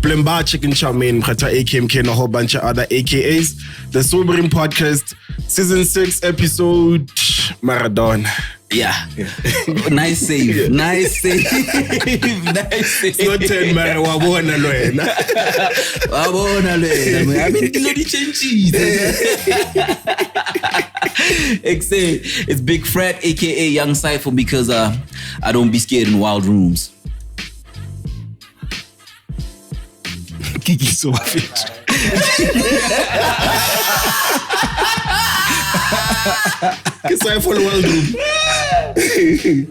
Blemba Chicken Chow Mein, Mkhata AKMK, and a whole bunch of other AKAs. The Sobering Podcast, Season 6, Episode Maradona. Yeah. Nice save. Nice save. Nice save. Not 10, man. Wabona Loena. Wabona Loena. I mean, Dilo di changitse. It's Big Fred, aka Young Cypher, because I don't be scared in wild rooms. Kiki so fit. I follow wild room.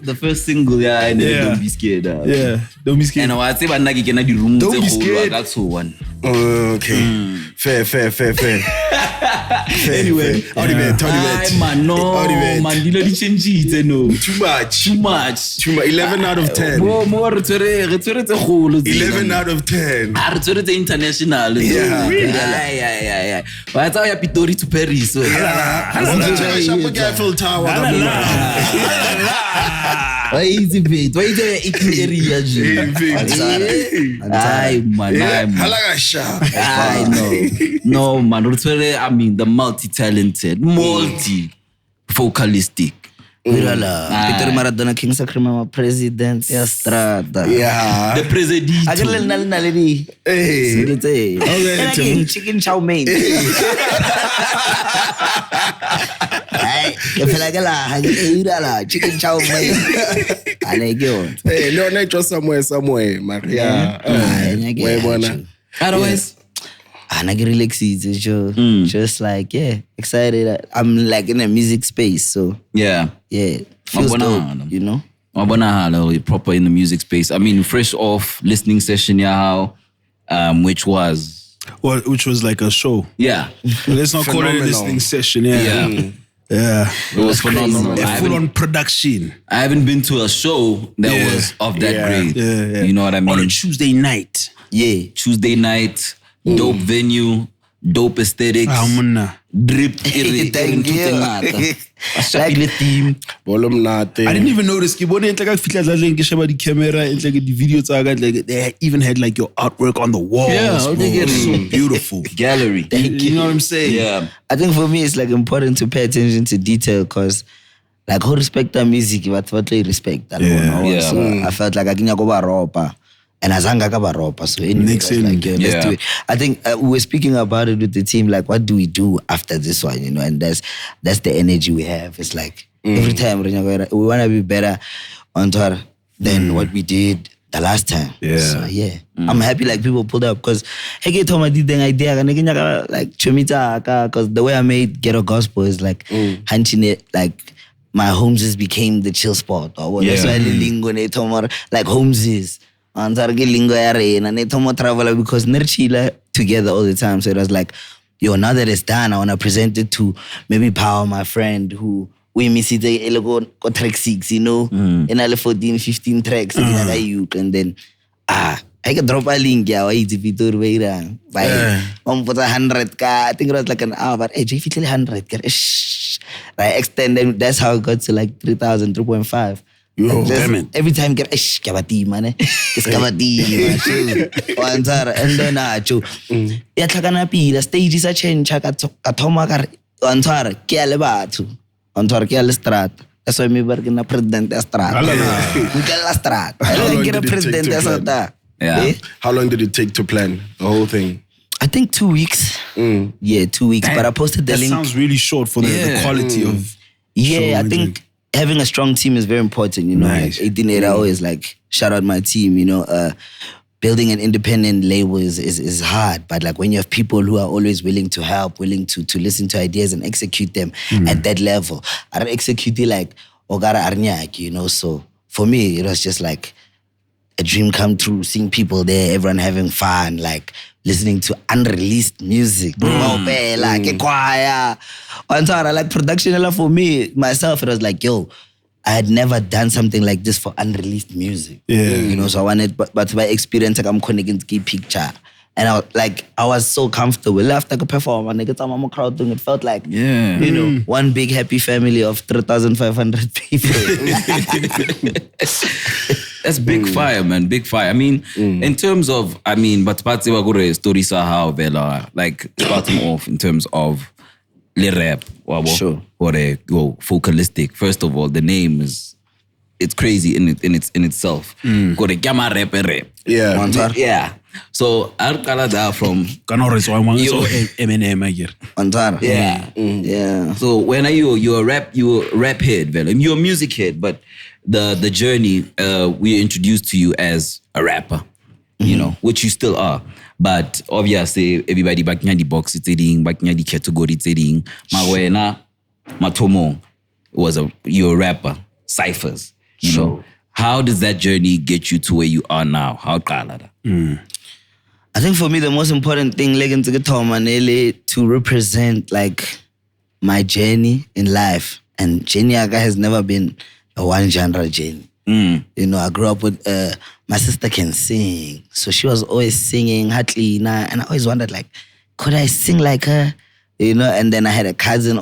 The first single, I never don't be scared. Yeah, don't be scared. And I say, I'm not going to room. Don't be scared. That's one. Okay. Fair. Anyway, how the bet? Man, no, man, Dilo di changitse, no. Too much. 11 out of 10. More, re tshwere 11 out of 10. Re tshwere international. Yeah. What's our Pitori to Paris? Shebeshxt Eiffel Tower. Why is it? Why is it area? I know. No, man. I mean, the multi-talented, Focalistic. Pitori Maradona King Sacramento President Strata. Yeah. The President. I get a little nality. Hey. Chicken chow mein. I feel like a chicken chow mein. I like it. Hey, no, not just somewhere, Maria. Otherwise, I get relaxed. Just like, excited. I'm like in a music space, so yeah, feels dope, you know. Proper in the music space. I mean, fresh off listening session, which was like a show. Yeah, let's not call it a listening session. Yeah. It was phenomenal. A full-on production. I haven't been to a show that was of that grade. Yeah. You know what I mean? On a Tuesday night. Yeah, Tuesday night, dope venue, dope aesthetics, drip. Thank you. Like the theme. I didn't even notice. Like the camera, like the video, like they even had like your artwork on the walls. Yeah, it's so beautiful. Gallery. Thank you. You know what I'm saying? Yeah. I think for me it's like important to pay attention to detail because like who respect the music, but what they respect. So I felt like I can go ropa. And azanga ka baropa, so anyway, let's do it. I think we were speaking about it with the team, like what do we do after this one, you know? And that's the energy we have. It's like every time we want to be better on tour than what we did the last time. Yeah. So I'm happy like people pulled up because I get told my idea like chomita because the way I made Ghetto Gospel is like hunching it like my homes just became the chill spot or that's why lingo like homes is. And lingo and they travel because they're chilla together all the time. So it was like, now that it's done, I want to present it to maybe Power, my friend, who we miss it go track 6, you know, in all 14, 15 tracks, and then I can drop a link, wait if you do it by 100K. I think it was like an hour, but if you 100K, I extended. That's how it got to like 3,000, 3.5. Every time get kabati man it's kabati and then Achuu ya tlhakana pila stage is a change ka thoma ka antara ke le batho antara ke le strat that's why me work in a president strat ke la strat I get a president strat. How long did it take to plan the whole thing? I think 2 weeks. 2 weeks. But I posted the link. That sounds really short for the quality of. I think having a strong team is very important, you know. Nice. Like 18 always like shout out my team, you know. Building an independent label is hard, but like when you have people who are always willing to help, willing to listen to ideas and execute them at that level. I don't execute it like Ogara Arnyak, you know. So for me, it was just like a dream come true, seeing people there, everyone having fun, like listening to unreleased music. Like a choir. Like production for me, myself, it was like, yo, I had never done something like this for unreleased music. You know, so I wanted, but by experience, like, I'm connecting to keep picture. And I was so comfortable. After I perform, and I crowd thing, it felt like, you know, one big happy family of 3,500 people. That's big fire, man. Big fire. I mean, in terms of, but parts of a story how vela, like starting off in terms of le rap, Sure. or Focalistic. First of all, the name it's crazy in itself. Go to gamma rap. Yeah. Yeah. So I'll call that from Eminem again. Antara. yeah. Yeah. So when are you're a rap head, vela. You're a music head, but the journey we introduced to you as a rapper, you know, which you still are. But obviously everybody back in the box it's back in the category it's Mawena Matomo you're a rapper, ciphers, you know. How does that journey get you to where you are now? How I think for me the most important thing to represent like my journey in life. And journey has never been a one genre journey. You know, I grew up with my sister can sing, so she was always singing Hatlina, and I always wondered like, could I sing like her? You know, and then I had a cousin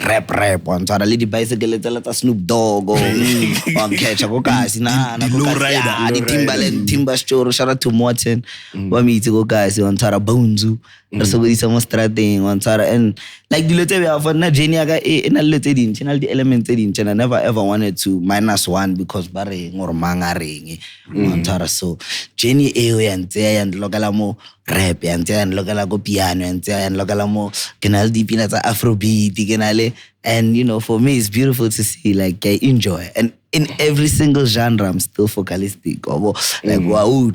rap on so I lady bicycle let Snoop Dogg or catch a guys Low rider. the Timbaland Timber store. Shout out to Morton for me to go guys on Tara Bonzu so we some thing on Tara and like the little we have na Jenia in a little in channel the element in channel. I never ever wanted to -1 because bare ngor manga ring on Tara. So Jenny and Logalamo rap and Logala go piano and Logalamo canal deep in Afrobeat kenale. And you know, for me it's beautiful to see like I enjoy, and in every single genre I'm still focalistic or like wow.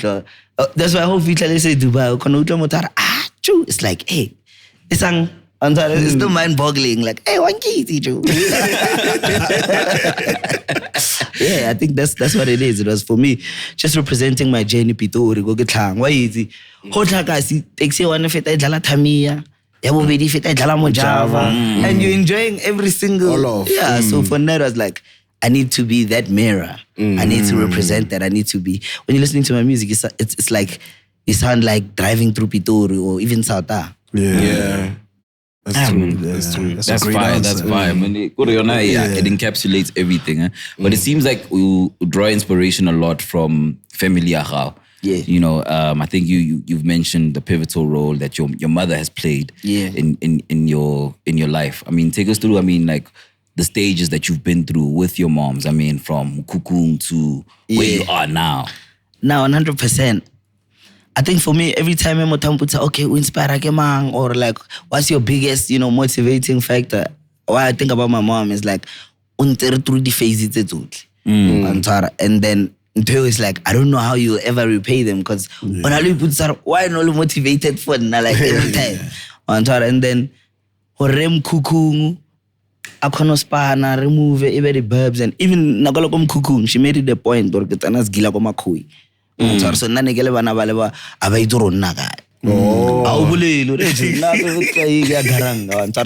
That's why I hope people say Dubai Achuu. It's like, hey, this song it's still mind-boggling. Like, hey, one key, Tjaro. Yeah, I think that's what it is. It was for me just representing my journey. Pitori go get hang. Why is it? Hotla kasi taxi one feta idlala Tamiya. Yabo bedi feta idlala Sjava. And you're enjoying every single. All of. Yeah. So for that, I was like, I need to be that mirror. I need to represent that. I need to be. When you're listening to my music, it's like you sound like driving through Pitori or even Sauta. Yeah. That's true. That's true. That's fire. That's fire. It encapsulates everything. But it seems like we draw inspiration a lot from family Achuu. Yeah. You know, I think you've mentioned the pivotal role that your mother has played in your life. I mean, take us through, like the stages that you've been through with your moms. I mean, from Kukung to where you are now. Now, 100%. I think for me, every time I'm okay, we inspire Akemang, or like, what's your biggest, motivating factor? What I think about my mom is like, through the phases and then until it's like, I don't know how you'll ever repay them, because when I put why not motivated for like every time. And then Horem Kukung, Akonospana, remove even the verbs, and even Nagalokom Kukung, she made it the point, or Getanas Gilakomakui. So nanegele bana baleba abaidoro naga.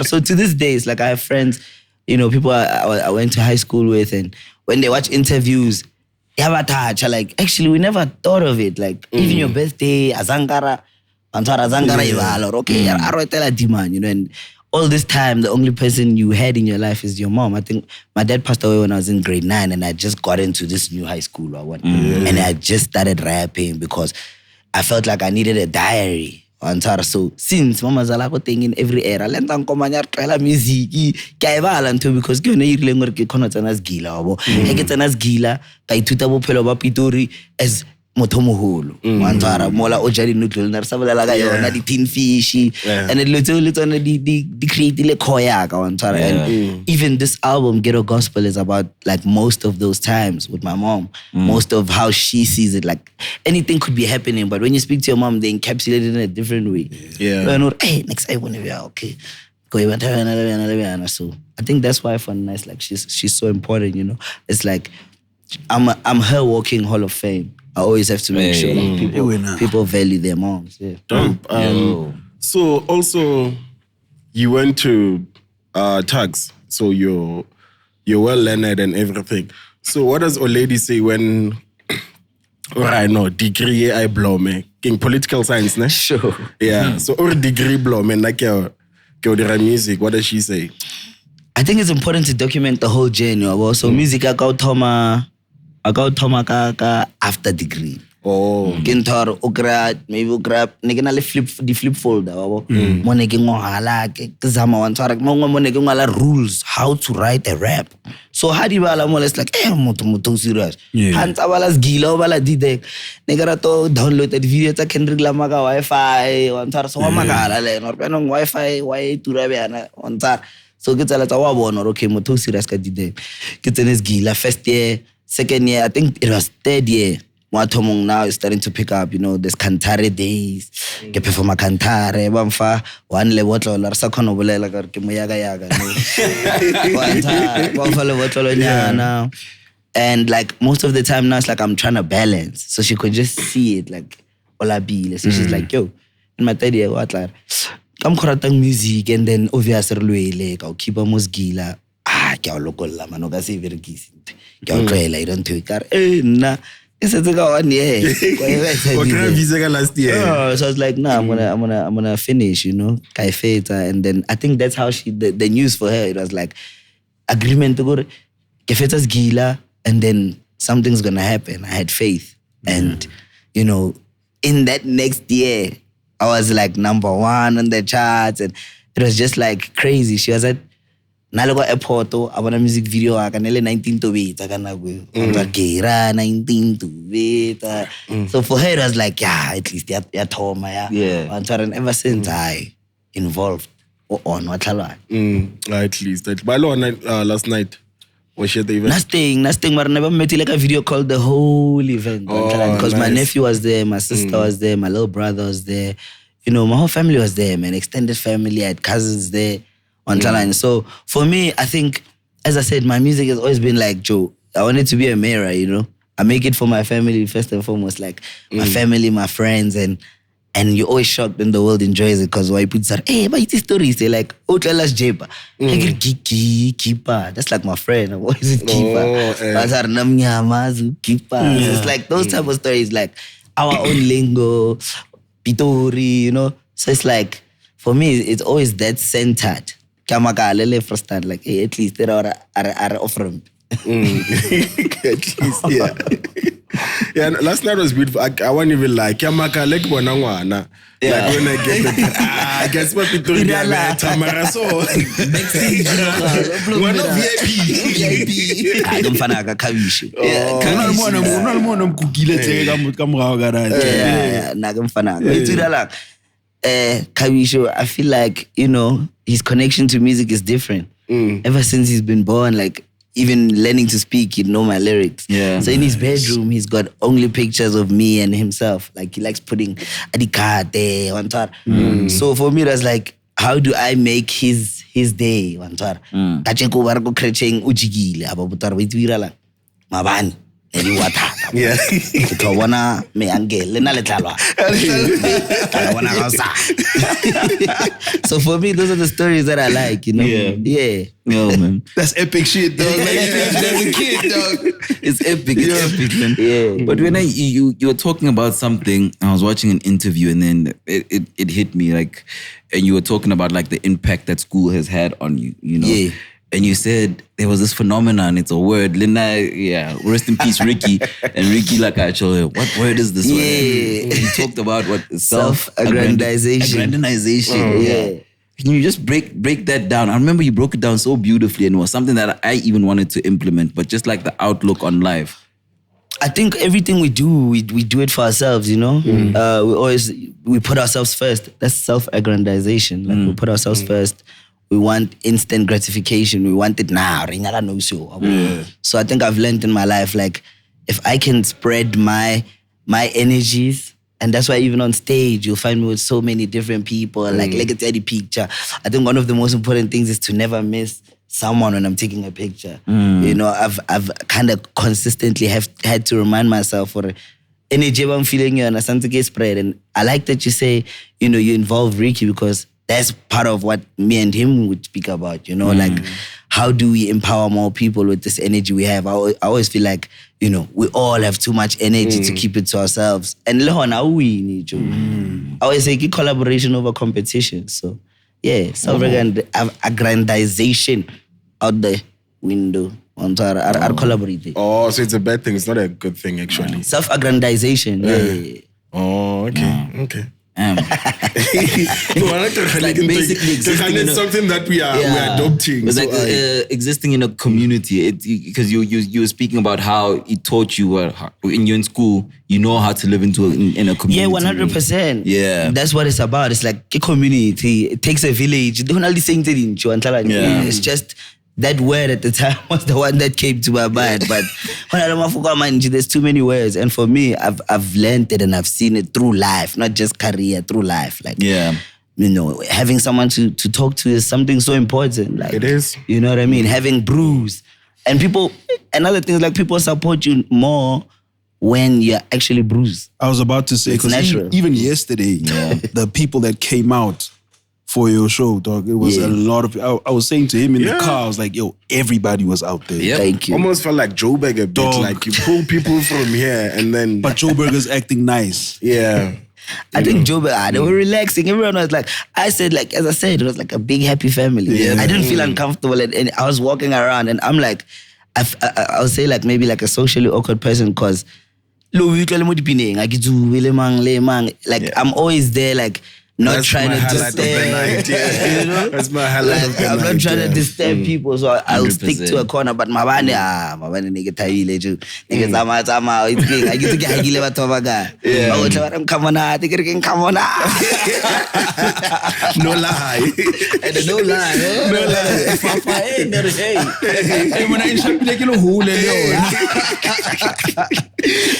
So to this day, it's like I have friends, people I went to high school with, and when they watch interviews, like, actually we never thought of it. Like even your birthday, Azangara, okay, and all this time, the only person you had in your life is your mom. I think my dad passed away when I was in grade 9, and I just got into this new high school. And I just started rapping because I felt like I needed a diary. So since Mama Zalako thing in every era, lentang komanya trela music, kaibala nto because ke yone irile ngore ke khona tsana sgila bo. Ke tsana sgila, ka ithuta bophelo ba Pitori as motomoholo mantara mola o jari nutlo na sabolela ka yona di tin fish and it letsone di create le khoya ka mantara. And even this album Ghetto Gospel is about like most of those times with my mom, most of how she sees it. Like anything could be happening, but when you speak to your mom, they encapsulate it in a different way. Hey, next I want to be okay. So I think that's why for nice, like she's so important. It's like I'm her walking Hall of Fame. I always have to make sure like, people value their moms. Yeah. Dope. So also, you went to tags, so you're well learned and everything. So what does Olady say when? Alright, no degree I blow me in political science, ne? Sure. Yeah. So or degree blow me like your music. What does she say? I think it's important to document the whole journey. So music I got Toma. aka thoma ka after degree. Oh. Ke ntho maybe o grab ne ke na le flip folder wa mo ne ke ngwala ke zama wa ntshwara mo ne ke ngwala rules how to write a rap. So how di bala mo it's like motho serious. Ha ntsa bala sgila o bala dide ne ke rato download the video tsa Kendrick Lamar ka Wi-Fi wa ntshwara so wa makala le no re no Wi-Fi wa e tura bana wa ntshwara. So ke tsela tsa wa bona okay motho serious ka dide ke tsene sgila first year second year I think it was third year. Watomong now is starting to pick up, you know, there's Cantare days. Ke perform Cantare, bamfa one le botlo la sa khona bolela ka ke moyaga yaga no. Bamfa le botlo nyana. And like most of the time now it's like I'm trying to balance. So she could just see it like olabile. So she's like, yo, in my third year what like I'm koratang music and then obviously lwele ka keep a musgila. Ke a lokolla mano ka se berekisi. Ke a tloela I don't take car. Na it's a one year. Last year. So I was like, nah, I'm gonna finish, you know, Kaifeta. And then I think that's how the news for her, it was like agreement to go Kaifeta's gila, and then something's gonna happen. I had faith. And you know, in that next year, I was like number 1 on the charts, and it was just like crazy. She was at Nalogo airport, I want a music video. I can 19 to wait. I can Gira 19 to wait. So for her, it was like, yeah, at least yeah, Toma, yeah. And ever since I involved on what at least. But last night, was she at the event? Nothing. But I never met like a video called the whole event. Because my nephew was there, my sister was there, my little brother was there. You know, my whole family was there, man. Extended family, I had cousins there. On talent. So for me, I think, as I said, my music has always been like, Joe, I want it to be a mirror, you know. I make it for my family first and foremost, like my family, my friends, and you're always shocked when the world enjoys it because why people say, hey, but it's stories. They're like, oh, tell us Sjepa. Keeper. That's like my friend. I'm always with Keeper. It's like those type of stories, like our own lingo, Pitori, you know. So it's like, for me, it's always that centered. Like, hey, at least there are offering. At least, yeah. Yeah, last night was beautiful. I won't even lie. Kamaka like bonangwana. Like when I get the I guess what Pitori Tamara so. One of VIP. I don't find a kavish. Kavisho, I feel like, you know, his connection to music is different. Ever since he's been born, like, even learning to speak, he'd know my lyrics. Yeah. So in his bedroom, he's got only pictures of me and himself. Like, he likes putting adikate, wantar. So for me, it was like, how do I make his day, wantar? Kacheko warko krecheng ujigile, ababutar wituira lang. Mabani. Yeah. So for me, those are the stories that I like, you know? Yeah. Yo, man. That's epic shit, dog. Like, as a kid, dog. It's epic. It's epic, man. Yeah. But when you were talking about something, I was watching an interview and then it hit me, like, and you were talking about like the impact that school has had on you, you know? Yeah. And you said there was this phenomenon, it's a word. Linda, rest in peace, Ricky. And Ricky, like, actually, what word is this word? And you talked about what? Self-aggrandization. Aggrandization. Yeah. Can you just break that down? I remember you broke it down so beautifully and it was something that I even wanted to implement, but just like the outlook on life. I think everything we do, we do it for ourselves, you know? We put ourselves first. That's self-aggrandization. Like, we put ourselves first. We want instant gratification. We want it now. So I think I've learned in my life, like, if I can spread my energies, and that's why even on stage, you'll find me with so many different people, like at the picture. I think one of the most important things is to never miss someone when I'm taking a picture. You know, I've kind of consistently had to remind myself for energy I'm feeling you and a spread. And I like that you say, you know, you involve Ricky because that's part of what me and him would speak about, you know, like how do we empower more people with this energy we have? I always feel like, you know, we all have too much energy to keep it to ourselves. And we need you. I always say collaboration over competition. So yeah, self-aggrandization out the window. are collaborating. Oh, so it's a bad thing. It's not a good thing, actually. Self-aggrandization. Yeah. Oh, okay. Okay. No, like basically existing in it's something that we are adopting. It's like existing in a community. Because you were speaking about how it taught you when you're in school, you know how to live in a community. Yeah, 100%. Yeah, that's what it's about. It's like a community. It takes a village. It's just that word at the time was the one that came to my mind. But there's too many words. And for me, I've learned it and I've seen it through life, not just career, through life. Like, you know, having someone to talk to is something so important. Like, it is. You know what I mean? Having brews. And another thing is like people support you more when you're actually bruised. I was about to say, because even yesterday, the people that came out for your show, dog, it was a lot of... I was saying to him in the car, I was like, yo, everybody was out there. Yep. Thank you. Almost felt like Joburg a bit. Dog. Like you pull people from here and then... But Joburg acting nice. I think Joburg, they were relaxing. Everyone was like... as I said, it was like a big happy family. Yeah. I didn't feel uncomfortable and I was walking around and I'm like... I would say like maybe like a socially awkward person because... like I'm always there like... not that's trying to disturb, you know? That's my highlight of the I'm night, not trying to disturb people, so I'll 100%. stick to a corner. But mabane nigga tayile ju, nigga sama it's big. I get to get higile batho ba ga. Oh, tla come on, come on. No lie. No lie. Papa, hey. Hey, when I shapile ke lo hole le yona.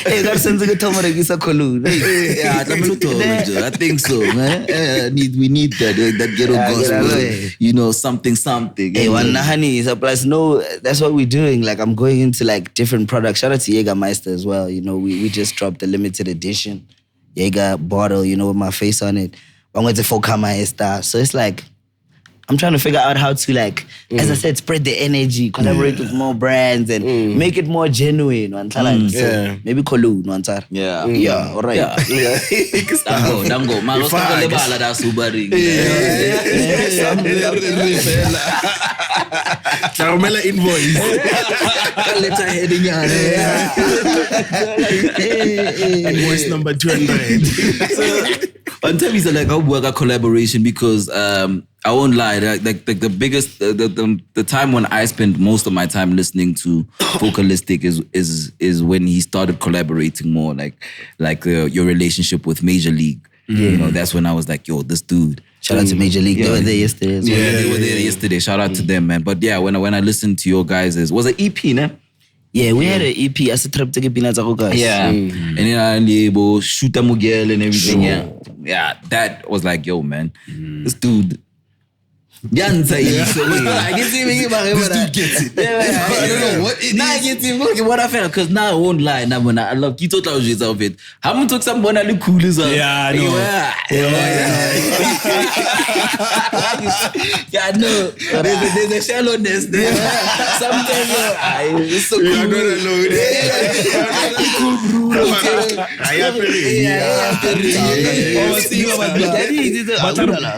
Hey, that sense ke thomo rekisa kholu. Yeah, I think so, man. We need that ghetto gospel. You know, something. Hey, honey, so plus no, that's what we're doing. Like I'm going into like different products. Shout out to Jägermeister as well. You know, we just dropped a limited edition Jäger bottle, you know, with my face on it. I'm going to Foca Maesta. So it's like I'm trying to figure out how to like, as I said, spread the energy, collaborate with more brands and make it more genuine. So maybe Kolu, Yeah. Yeah, all right. Dango. Malo sa lebala da Subaring. Caramela invoice. Letter heading Invoice number 200. On time is like I work a collaboration because I won't lie, like the biggest the time when I spend most of my time listening to Focalistic is when he started collaborating more, like your relationship with Major League. You know, that's when I was like, yo, this dude. Shout out to Major League. They were there yesterday as well. Yeah, they were there yesterday. Shout out to them, man. But yeah, when I listened to your guys' was it EP, nah? Yeah, we had an EP as a trip to get peanuts guys. Yeah. And then I able shoot a Mugel and everything. Yeah, that was like, yo, man, this dude. This dude gets it. I don't know what it is. I get it. What I felt, because now I won't lie. Now when I love Kito Tauji's outfit, how many took someone that look cool as well? Yeah, I know. Yeah, I know. There's a shallowness there. Sometimes it's so cool. You're not alone.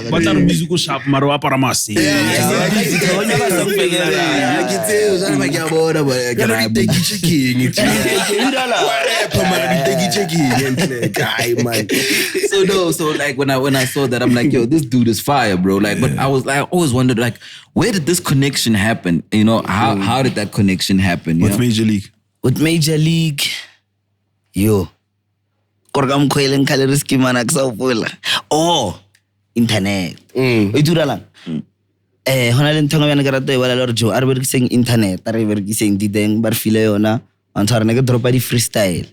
But our musical shop, Marwa Paramasi. So like when I saw that, I'm like, yo, this dude is fire, bro. Like, but I always wondered, like, where did this connection happen? You know, how did that connection happen? With Major League. With Major League, yo, korgam koilen kaleriski manak sa pula. Oh, internet. Itu dalang. Hona le ntho ngwana ka rata e wala le jo a re berekiseng internet a re berekiseng diteng ba re file yona on tshwara ne ke dropa di freestyle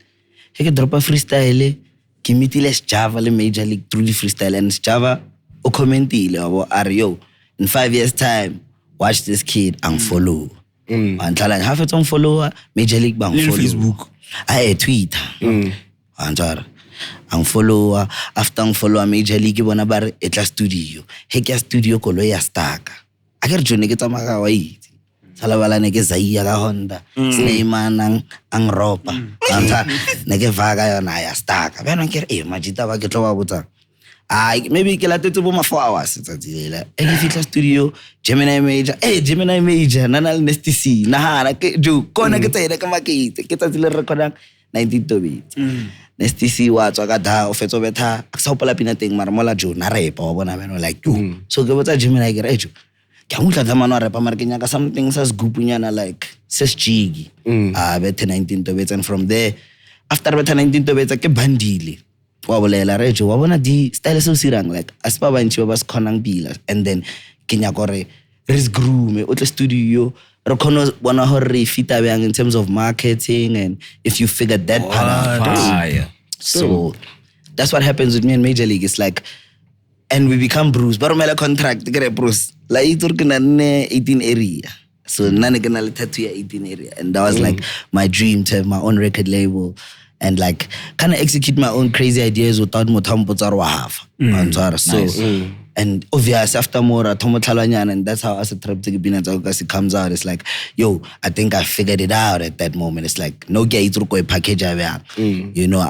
he ke dropa freestyle ke meetile Sjava le Major League through the freestyle and Sjava o commentile abo are yo in 5 years time watch this kid and follow antla half it on follower Major League bang follow Facebook Twitter antara ang follower after ang follower Major League bona ba re etla studio he ke studio kolo ya staka a ke re jone ke tsamaga wa itse salabala ne ke Zaiya ka Honda Sneeman ang ropa anta ne ke vaga yona ya staka bana ke re majita ba ke tlo ba botsa maybe ke latetse bo ma 4 hours tsatsi lela e ke fitla studio Gemini Major nana le Nasty C nahana ke jo kona ke tsena ka makete ke tsatsi le recordang 19 tobit Nasty C wa tswa ka da o fetso betha ka sa hopola pina teng mara mola jo na repa wa bona beno like so ke botsa Gemini ke re jo ke mutla tsa mano repa mara ke nyaka something sa sgupunyana like ses jiggy bethe 19 tobit and from there after bethe 19 tobit ke bandile wa bolela rejo wa bona di style so sirang like aspa bantshi ba se khonang bila and then ke nya gore res groom o tle studio re khona bona hore re fita bang in terms of marketing and if you figured that part out so that's what happens with me in Major League. It's like and we become Bruce but romela contract ke re Bruce la itur ke na 18 area so nane ke na le tattoo ya 18 area and that was like my dream to have my own record label and like kind of execute my own crazy ideas without mothampo tsaro wa half so and obviously after more and that's how as a trip to Gibina it comes out. It's like yo I think I figured it out at that moment. It's like no gay package you know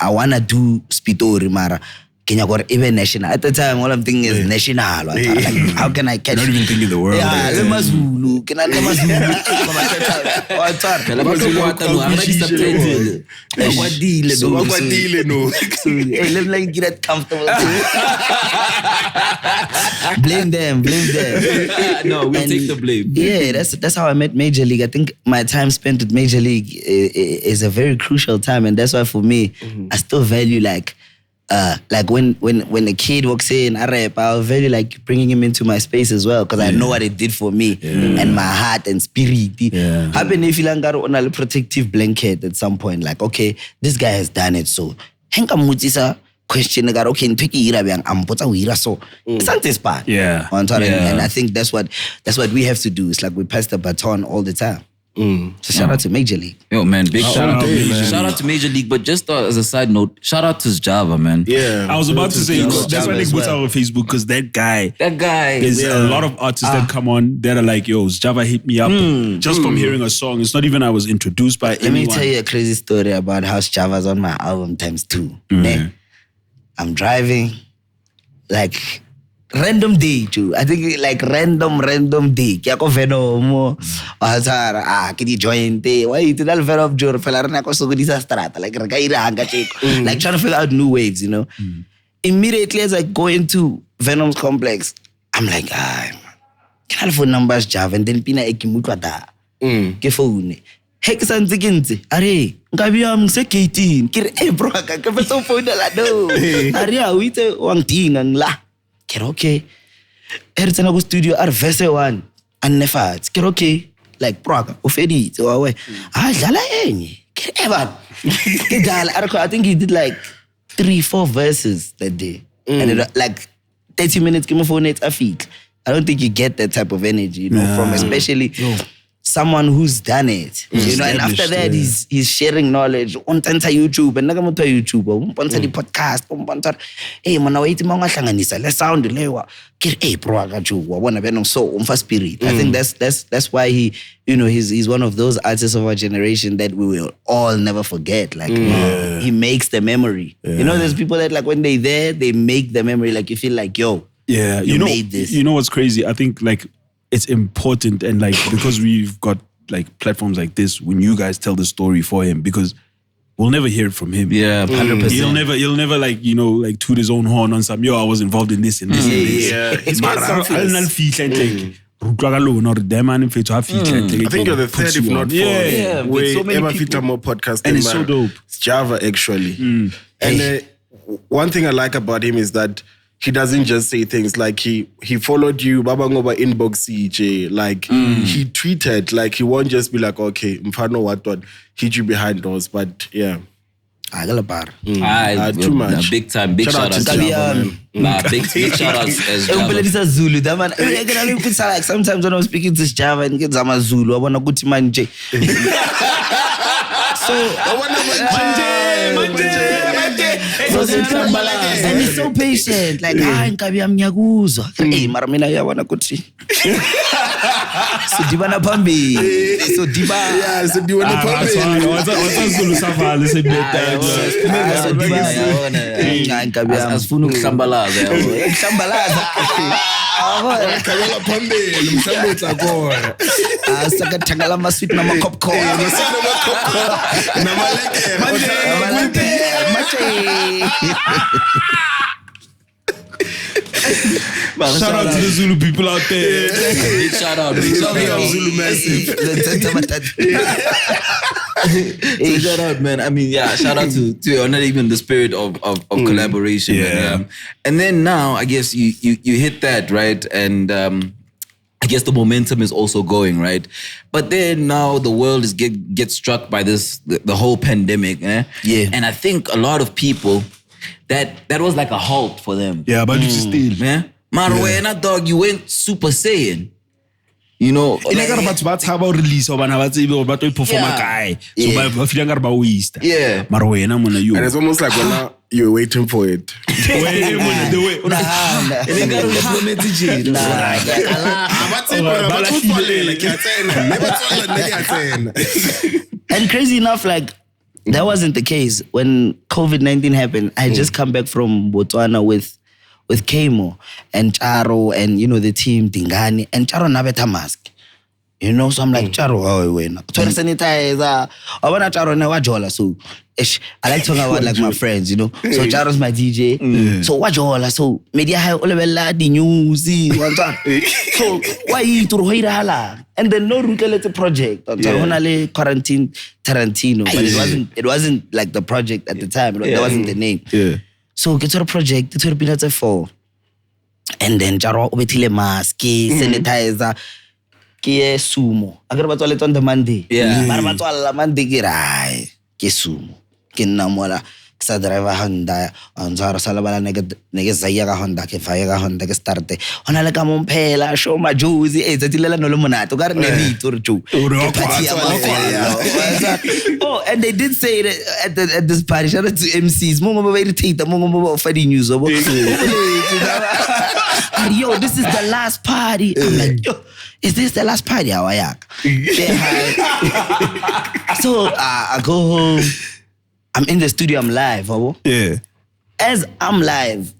I wanna do Pitori mara Kenya got even national. At the time, all I'm thinking is national. Like, how can I catch? Not even thinking the world. Yeah, Lema Zulu. Can I Lema Zulu? Hey, let me get it comfortable. Blame them. No, we take the blame. Yeah, that's how I met Major League. I think my time spent with Major League is a very crucial time, and that's why for me, I still value like when a kid walks in, I rap, I'll value like bringing him into my space as well because I know what it did for me and my heart and spirit. Happen if you on a protective blanket at some point, like okay, this guy has done it, so henka mutisa question okay ntweki ira bang ampotsa o ira so it's part. And I think that's what we have to do. It's like we pass the baton all the time. So shout out to Major League. Yo, man, big shout out to Major League. But just as a side note, shout out to Sjava, man. Yeah, I was about to say that's why they put out on Facebook because that guy. There's a lot of artists that come on that are like, yo, Sjava hit me up just from hearing a song. It's not even I was introduced by anyone. Let me tell you a crazy story about how Sjava's on my album ×2. I'm driving, like. Random day, too. I think like random day. Kaya ko veno mo. Kini join day. Why you did all of jor fella na ko sugudi sa strata like rakaira hanga Chicco. Like trying to figure out new waves, you know. Immediately as I go into Venom's complex, I'm like, can I phone numbers Sjava and then pina ekimutwa da. Ke phone. Hey sanzikintse. Are ngabi am se 18. Kire bro ka feto phone la do. Are o ite wang tingang la. Kero okay. Eritsena go studio are verse 1 and nefat. Kero okay. Like Praga ofedi so away. Dlala enye. Kere I think he did like 3-4 verses that day. And it, like 30 minutes give me phone it a feet. I don't think you get that type of energy, you know, from especially someone who's done it. You know, and after that he's sharing knowledge on YouTube and nagamuto YouTube, on the podcast, on hey mana wait manga hlanganisa le sound lewa. Hey bro Achuu wabona beno so umfa spirit. I think that's why he, you know, he's one of those artists of our generation that we will all never forget. Like he makes the memory. You know, there's people that like when they there, they make the memory. Like you feel like, yo, you made this. You know what's crazy? I think like it's important and like because we've got like platforms like this when you guys tell the story for him because we'll never hear it from him. Yeah, 100%. He'll never like, you know, like toot his own horn on some, yo, I was involved in this and this and this. Yeah, it's quite selfless. I think you're the third, if not fourth. with so many people. More podcast and it's so dope. Sjava actually. And one thing I like about him is that he doesn't just say things like he followed you, Baba Ngoba inbox CJ, like he tweeted, like he won't just be like, okay, mfano what hit you behind doors, but yeah. Too much. Big time, big shout out to Sjava. Big shout out as Sjava. Zulu, that man. Like sometimes when I was speaking to Sjava and get Zama Zulu, I wanna go to Manje. So I wanna and he's so patient. Like, nkabi amnyakuzwa. Hey, mara mina ya wana kuti. So Diba na pambi. So Diba. Yeah, so Diba na pambi. What's Zulu Savale? Say better. So Diba. Asifuna ukuhlambalaza. Shambalaza. Kagala phambili mhlawumbe utsakona. Saka thangala masweet na makopcorn. Shout out to the Zulu people out there. Big shout out. Zulu massive. Shout out, man. I mean, yeah, shout out to not even the spirit of collaboration. Yeah. Man. And then now, I guess you hit that, right? And I guess the momentum is also going, right? But then now the world is get struck by the whole pandemic. Yeah. And I think a lot of people, that was like a halt for them. Yeah, but it's still. Yeah. Marwena, dog, you went Super Saiyan. You know, Like about how about release or about to perform a guy. So by feeling about waste. Yeah. Marwena mona you. And it's almost like when you're waiting for it. And crazy enough, like, that wasn't the case. When COVID-19 happened, I had just come back from Botswana with Kemo and Tjaro and, you know, the team, Dingani, and Tjaro nabeta mask. You know, so I'm like, Tjaro, oh, wait. Toilet sanitizer. I want to Tjaro na wajola. So, I like talking about like my friends, you know. So Tjaro's my DJ. So wajola. So media hai olebella di news. So why you to hala? And then no Rukelete project. Honale quarantine Tarantino. But it wasn't like the project at the time. That wasn't the name. Yeah. So get to the project, it will be not a 4. And then Tjaro obetile mask, sanitizer, ke sumo. Agar batwala on the Monday. Yeah. Mara batwala Monday ke rai, ke sumo. Ke namola sa driver Honda, on Zara salabala nege zaya ka Honda, ke faya ka Honda ke starte. Ona le ka mompela, show ma juicy, zatilela no lo monato, gar ne dito re chu. Oh, and they did say it at this party. Shout out to MCs. Mongo ba irritate, mongo ba funny news. Yo, this is the last party. I'm like, yo, is this the last party? How I So I go home. I'm in the studio. I'm live. Yeah. As I'm live,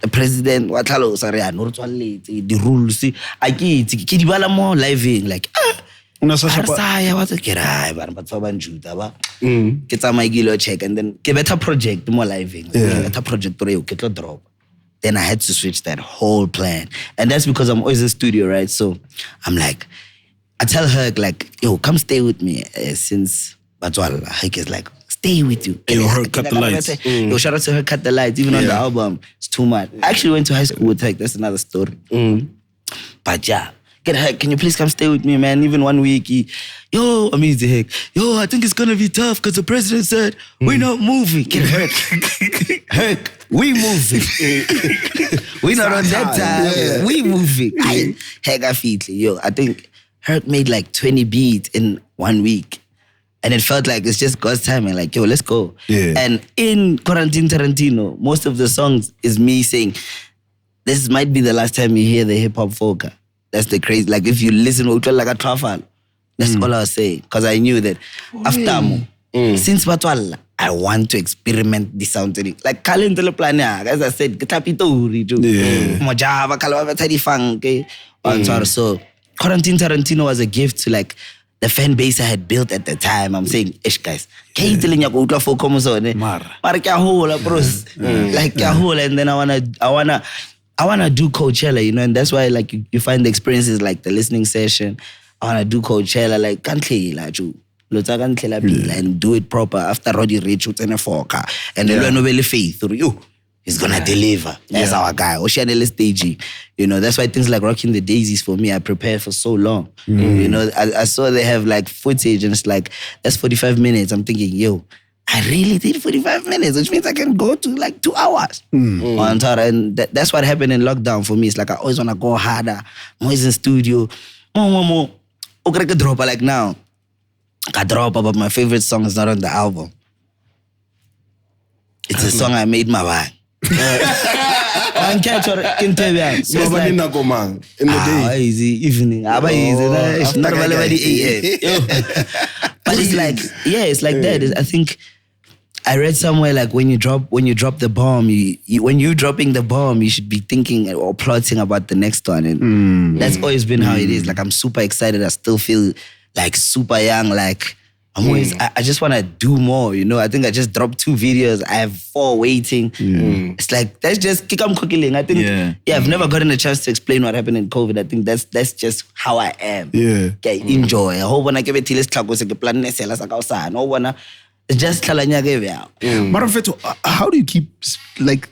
the president, Watalo, sorry, the rules. I get Kidibala more living like. Saya what get I but for banjuta ba get my gilo check and then get better project more living better project to get a drop. Then I had to switch that whole plan, and that's because I'm always in studio, right? So I'm like, I tell her like, yo, come stay with me since Batwala. Hike is like, stay with you. Yo, her cut the lights. Yo, shout out to her, cut the lights. Even on the album, it's too much. I actually went to high school with her. That's another story. But yeah. Get her, can you please come stay with me, man? Even 1 week. Yo, I mean, heck. Yo, I think it's gonna be tough because the president said we're not moving. Get hurt. Heck, we moving. We not on that time. Yeah. We moving. Heck, I feel it. Yo, I think Herc made like 20 beats in 1 week. And it felt like it's just God's timing. Like, yo, let's go. Yeah. And in Quarantine Tarantino, most of the songs is me saying, this might be the last time you hear the hip-hop Foca. That's the crazy. Like if you listen to like a truffle, that's all I was saying. Because I knew that after since Batwala, I want to experiment the sound. Like Kalendele Plania, as I said, Pitori, Mojava, Kalawatari Funk. So Quarantine Tarantino was a gift to like the fan base I had built at the time. I'm saying, ish guys, can you tell me about Foca Mozone? Like and then I wanna do Coachella, you know, and that's why like you find the experiences like the listening session. I wanna do Coachella like and do it proper after Roddy Rich and a Foca. And then when we faith through you, he's gonna deliver. That's our guy. Oceanella staging. You know, that's why things like Rocking the Daisies for me, I prepared for so long. You know, I saw they have like footage and it's like, that's 45 minutes. I'm thinking, yo, I really did 45 minutes, which means I can go to like 2 hours. And that's what happened in lockdown for me. It's like I always want to go harder. I'm always in studio. More. Okay, I drop like now. I drop, but my favorite song is not on the album. It's a song I made my wife. On catch or in Thebe. So it's Nobody like, nako mang in the day. easy evening. It's not really AM. But it's like, it's like that. I think I read somewhere like when you drop the bomb, when you're dropping the bomb, you should be thinking or plotting about the next one. And that's always been how it is. Like I'm super excited. I still feel like super young. Like I'm always, I just want to do more, you know. I think I just dropped 2 videos. I have 4 waiting. It's like, that's just kick on cooking. I think, I've never gotten a chance to explain what happened in COVID. I think that's just how I am. Yeah. Okay, enjoy. I hope when I give it to this tlhago se ke plan ne sela sa ka usa. No wanna just tlhalanya ke bya. Marafeto, how do you keep like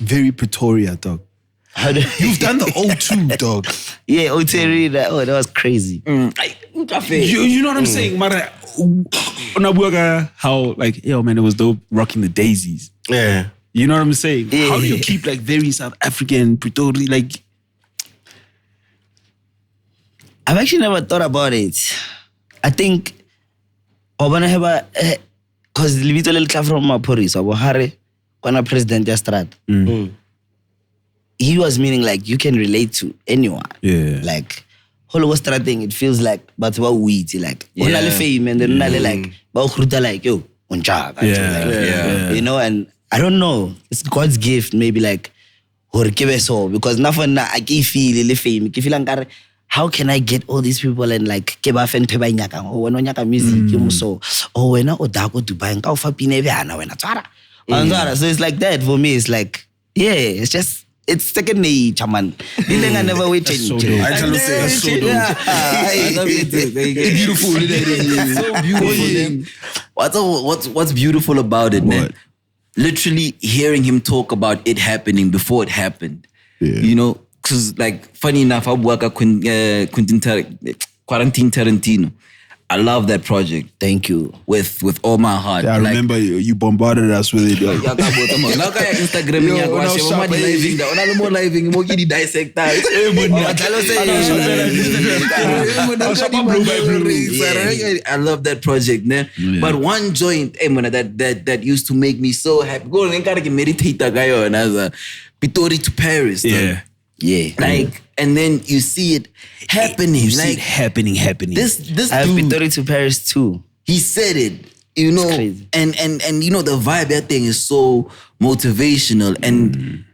very Pretoria, dog? You've done the O2, dog. Yeah, Oteri, that was crazy. You know what I'm saying? Mara, how like, yo man, it was dope rocking the daisies. Yeah. You know what I'm saying? Yeah. How do you keep like very South African, Pretoria, like? I've actually never thought about it. I think because libito le tla from maphorisa bo hare kwana president ya strat. He was meaning like you can relate to anyone. Yeah. Like whole was thing, it feels like but what we like onale fame and then like ba khruta like yo unjaga. You know, and I don't know, it's God's gift maybe like hore ke be so because nafana I ke feel le fame ke feel nkare how can I get all these people and like ke ba fan Thebe nyaka o wena nyaka music yo so o wena o da go Dubai nka o fa pine bana wena tsara. So it's like that for me. It's like it's just it's second nature, man. I never wait change. So dope. I can say that's so dope. Beautiful. It's so beautiful. What's beautiful about it, man? Literally hearing him talk about it happening before it happened. Yeah. You know, because like funny enough, I work at Quarantine Tarantino. I love that project. Thank you. With all my heart. Yeah, I remember you bombarded us with it. Like, Instagram I love that project, ne? But one joint that used to make me so happy. Go and meditate as Pitori to Paris. Yeah. Like, and then you see it happening. You see it happening. This I have dude, Pitori to Paris too. he said it, you know, and you know the vibe that thing is so motivational and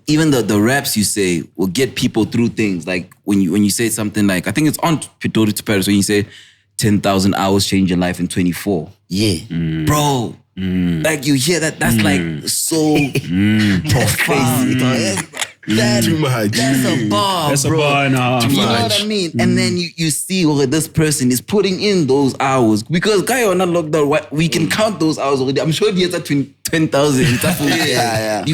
even the raps you say will get people through things. Like when you say something like, I think it's on Pitori to Paris when you say 10,000 hours change your life in 24. Bro. Like you hear that's like so profound. Too much. That's a bar, that's bro. a bar and a half. You know what I mean? And then you see this person is putting in those hours because guy on that lockdown, we can count those hours already. I'm sure he's at 10,000. You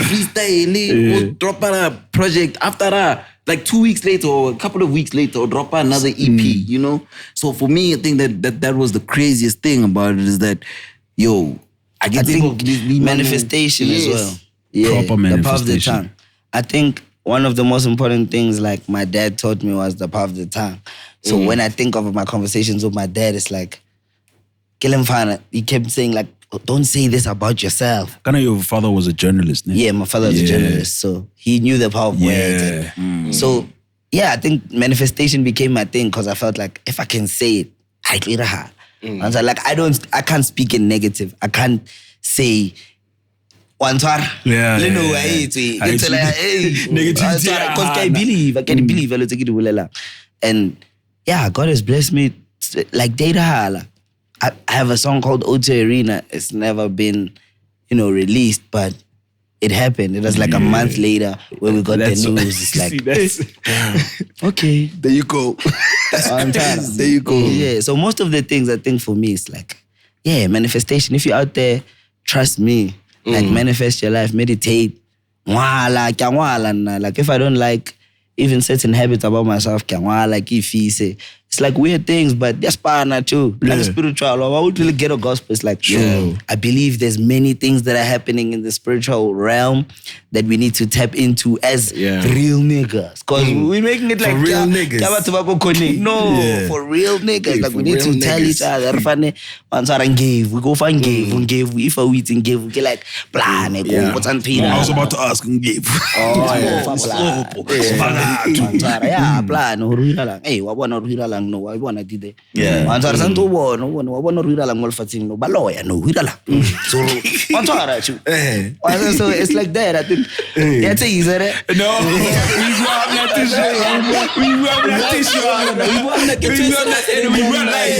freestyle, we'll drop a project after that. Like 2 weeks later or a couple of weeks later, or drop another EP, you know? So for me, I think that was the craziest thing about it is that, I think manifestation as well. Proper manifestation. The power of the tongue. I think one of the most important things like my dad taught me was the power of the tongue. So when I think of my conversations with my dad, it's like, he kept saying like, don't say this about yourself. Kind of your father was a journalist, ne? Yeah, my father was a journalist. So he knew the power of words. So I think manifestation became my thing because I felt like if I can say it, I clear her. And so like I can't speak in negative. I can't say negativity. Because I can't believe. And God has blessed me like data. I have a song called Ode Arena. It's never been, released, but it happened. It was like a month later when we got the news. It's like, okay. There you go. There you go. Yeah, so most of the things I think for me is like, manifestation. If you're out there, trust me. Like manifest your life, meditate. Like if I don't like even certain habits about myself, like if he say, it's like weird things, but they're spana too. Like spiritual. Why would really Ghetto Gospel? It's like, I believe there's many things that are happening in the spiritual realm that we need to tap into as real niggas. Because we're making it like for real niggas. No, for real niggas. Like we need to tell each other. We go find give. If we eating give, we get like plan. What's on Peter? I was about to ask him give. Plan. Hey, what one or lang? No, I wanna did it. Answer santo one or lang wolfating no baloya no so so it's like that. I think that's easy. No, we want that tissue. We want that tissue. We want that tissue. We want that.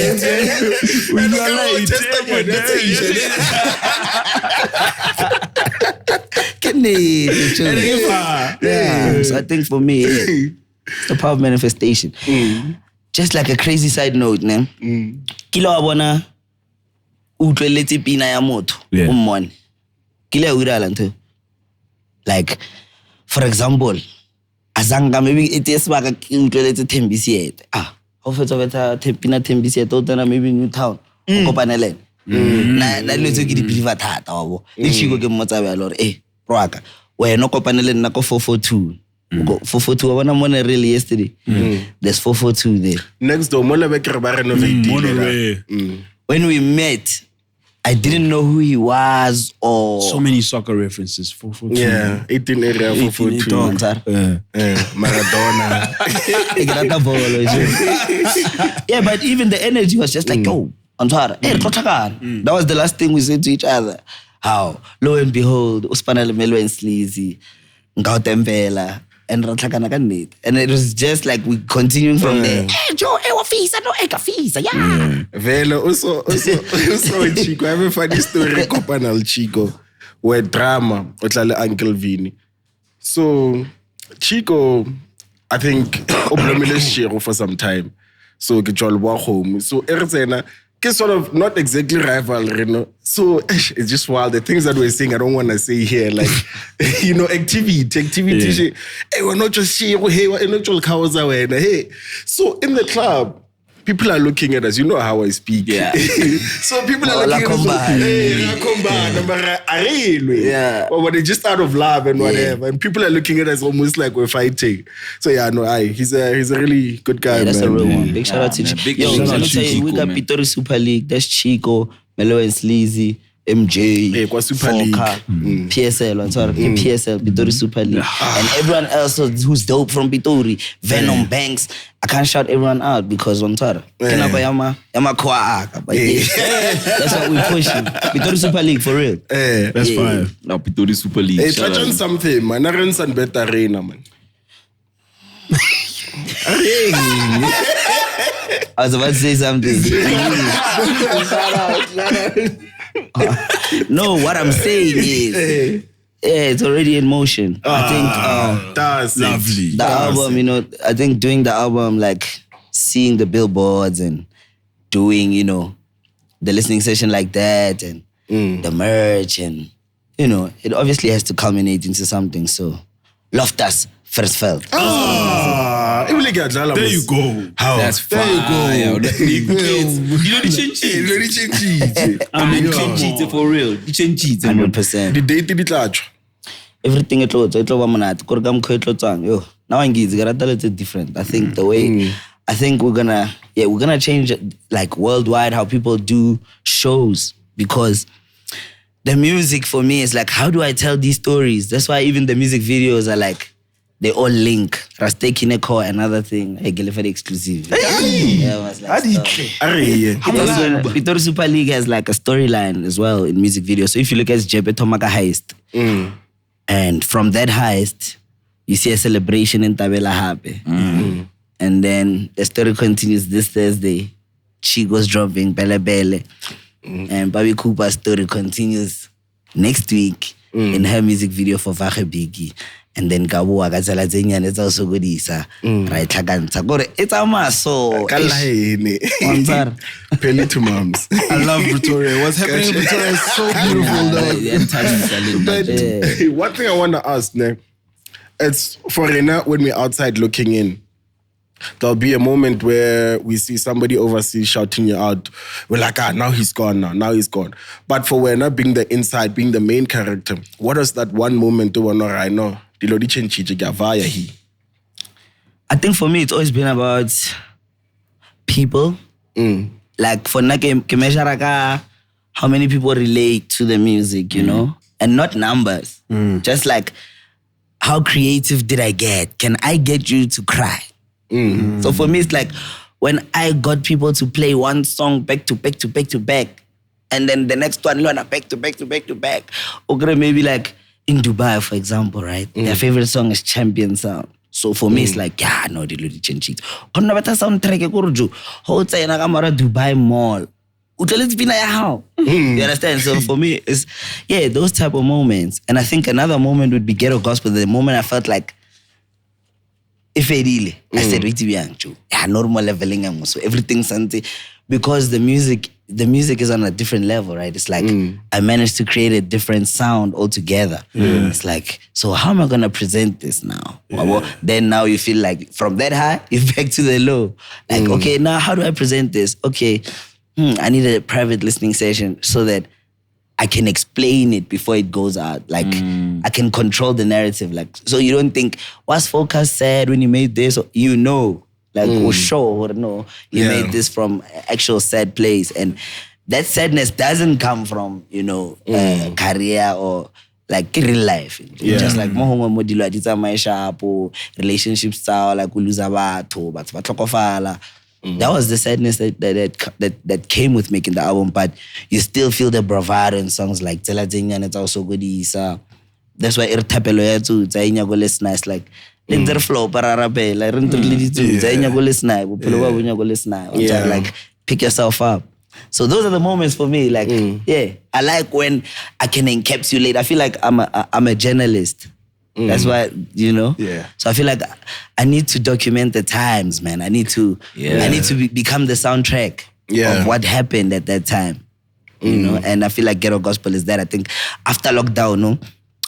So I think for me, it's the power of manifestation. Just like a crazy side note, ne? Kilo abona utlweletse pina ya motho ummone. Kile ya wirala ntho. Like, for example, azanga maybe it is sebaka ke utlweletse Thembisiete. Ho fetsa pina Thembisiete o tsena maybe New Town. O kopanelene. Na le tse ke di believer thata wa bo. Le Chicco ke mmotsa ba le hore roaka wena o kopanele nna ko 442. 442 I wanna mona really yesterday. There's 442 there. Next door, Mona Becker renovate. When we met, I didn't know who he was or so many soccer references. 442. Yeah, 18 area 442. Maradona. Yeah, but even the energy was just like, yo, Antara, that was the last thing we said to each other. How, lo and behold, Uspanele Melo and Sleazy, Ngautembela, and Ratlakana Kanit. And it was just like we continuing from there. Hey, Joe, Fisa, no, Fisa, yeah. Velo, also Chicco. I have a funny story, Copanal Chicco, where drama, Otlale Uncle Vini. So, Chicco, I think, Oblomile Shero for some time. So, get your walk home. So, Erzena, sort of not exactly rivalry, you know. So it's just wild. The things that we're saying, I don't want to say here, like, you know, activity. Hey, we're not just hey, we're not just cows away. Hey, so in the club, people are looking at us. You know how I speak. Yeah. So people are looking at us. Yeah. But they're just out of love and whatever. And people are looking at us almost like we're fighting. So yeah, no, he's a really good guy. Yeah, that's man. a real one. Big shout out to Chicco. Yo, let me tell you, we got Pitori Super League. That's Chicco, Melo and Sleazy, MJ, Foca, PSL, I'm sorry, PSL, Pitori Super League. And everyone else who's dope from Pitori, Venom, Banks. I can't shout everyone out because I'm sorry. That's what we're pushing. Pitori Super League, for real. That's fine. Now Pitori Super League. Hey, touch on something, man. Narensan better arena, man. I was about to say something. No, what I'm saying is, it's already in motion. I think that's lovely. The album, you know, I think doing the album, like seeing the billboards and doing, you know, the listening session like that and the merch and, you know, it obviously has to culminate into something. So, Loftus first felt. There you go. How? That's fire. You know the changitse. I mean, changitse for real. The changitse. 100%. The date did it. Everything it was monat. Yo, now I'm a little different. I think the way I think we're gonna change like worldwide how people do shows, because the music for me is like, how do I tell these stories? That's why even the music videos are like, they all link. Rastake Kineko, another thing. Hey, Gelefed exclusive. Yeah, was like Pitori Super League has like a storyline as well in music videos. So if you look at Sjepa Tomaka heist, and from that heist, you see a celebration in Tabela Hape. And then the story continues this Thursday. Chicco's dropping Bele Bele. And Bobby Cooper's story continues next week in her music video for Vache Biggie. And then Gabu Agazala Zenyan is also good. Right, it's a maso. Penny to moms. I love Pretoria. What's happening in Pretoria is so beautiful, though. But one thing I want to ask, it's for Rena when we're outside looking in. there'll be a moment where we see somebody overseas shouting you out. We're like, now he's gone now he's gone. But for we're not being the inside, being the main character, what is that one moment to I know? Dilo di changitse via he. I think for me, it's always been about people. Like for Nake Kemesharaka, how many people relate to the music, you know? And not numbers. Just like, how creative did I get? Can I get you to cry? So for me, it's like when I got people to play one song back to back to back to back, and then the next one back to back to back to back. Okay, maybe like in Dubai, for example, right? Their favorite song is Champion Sound. So for me, it's like, no, Dilo di changitse. On the better soundtrack, how say na kamera Dubai Mall. How? You understand? So for me, it's those type of moments. And I think another moment would be Ghetto Gospel. The moment I felt like, if I really, I said, normal leveling, so everything's something, because the music is on a different level, right? It's like I managed to create a different sound altogether. It's like, so how am I gonna present this now? Well, then now you feel like from that high, you're back to the low. Like, okay, now how do I present this? Okay, I need a private listening session so that I can explain it before it goes out. Like, I can control the narrative. Like, so you don't think, what's Foca said when he made this? You know, like, or sure, or no, you made this from actual sad place. And that sadness doesn't come from, career or like real life. Just like, mishap or relationship style, like, that was the sadness that came with making the album, but you still feel the bravado in songs like Tela Zenya and it's also good. That's why Irtapelo too, Zanya go less nice, like Linder flow pararabe, like Zanya go less nice, like pick yourself up. So those are the moments for me, like I like when I can encapsulate. I feel like I'm a journalist. That's why, So I feel like I need to document the times, man. I need to become the soundtrack of what happened at that time. And I feel like Ghetto Gospel is that. I think after lockdown,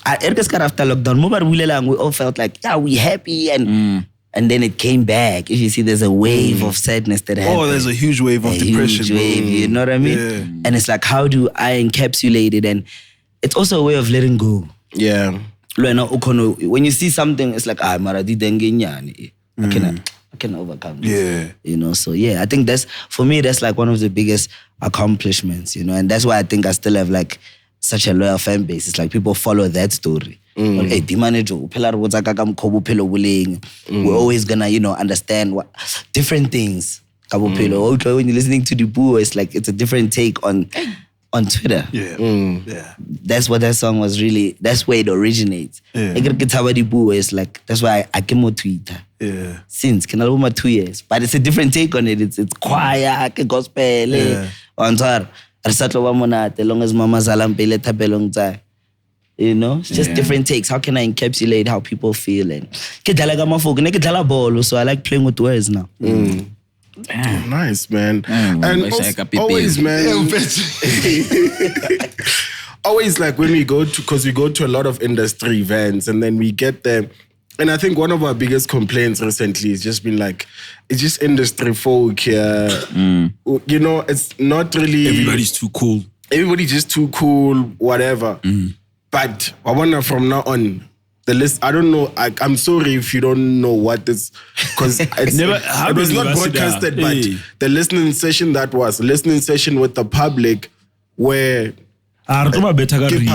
after lockdown, we all felt like, we happy and then it came back. If you see, there's a wave of sadness that happened. Oh, there's a huge wave of depression. Huge wave, you know what I mean? Yeah. And it's like, how do I encapsulate it? And it's also a way of letting go. Yeah. When you see something, it's like, I can overcome this. So I think for me, that's like one of the biggest accomplishments, and that's why I think I still have like such a loyal fan base. It's like people follow that story. We're always gonna, understand what different things. When you're listening to the Boo, it's like it's a different take on Twitter. That's what that song was really, that's where it originates. It's like, that's why I came on Twitter. Since, can I over 2 years. But it's a different take on it. It's choir, gospel, as long as Mama Zalampele tapelong time. It's just different takes. How can I encapsulate how people feel? And so I like playing with words now. Damn. Nice, man. And always, man. Always like when we go to, because we go to a lot of industry events and then we get there. And I think one of our biggest complaints recently has just been like, it's just industry folk here. It's not really... Everybody's too cool. Everybody's just too cool, whatever. But I wonder from now on, the list, I don't know, I'm sorry if you don't know what this, because it was not broadcasted, but the listening session with the public where Bacardi.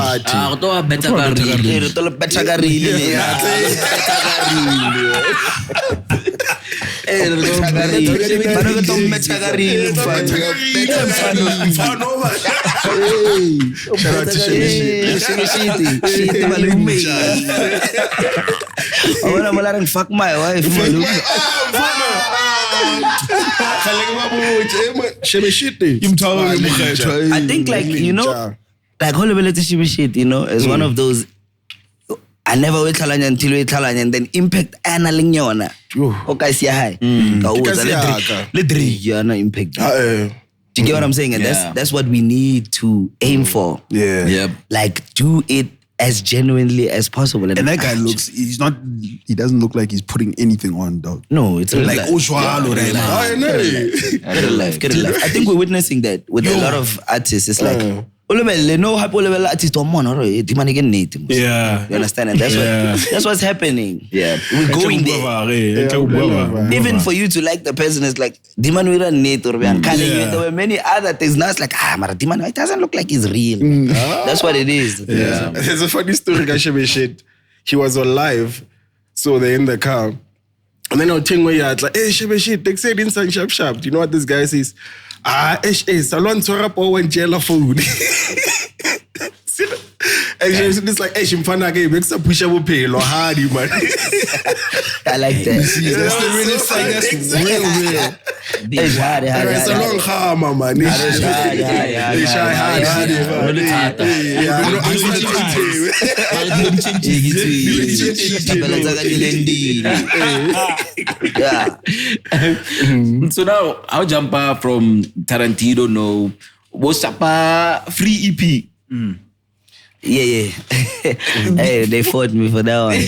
Shout out to Shebeshkt. Fuck my wife. I think like, like Shebeshkt, is one of those, I never wait until we and then impact analing yona. Okay, see high. Impact. Do you get what I'm saying? And that's what we need to aim for. Yep. Like do it as genuinely as possible. And that guy he doesn't look like he's putting anything on, dog. No, it's like Oshwalo right now. Get a life. I think we're witnessing that with a lot of artists. It's like, no happy artist Yeah. You understand? And that's what's happening. Yeah. We're going there. Even for you to like the person, it's like, Diman wira net or there were many other things. Now it's like, Mara Diman, it doesn't look like he's real. That's what it is. Yeah. There's a funny story, Shebeshkt. He was on live, so they're in the car. And then I'll tell you, like, hey, Shebeshkt, they said in San Sharp. Do you know what this guy says? Salon Torap or when jail food. And it's like, hey, Shimfana gave makes a pushable pay, lo hardy, man. I like that. That's the really thing. That's real. It's a long hammer, man. So now I'll jump from Tarantino. No, was Shjepa free EP? Yeah. Hey, they fought me for that one.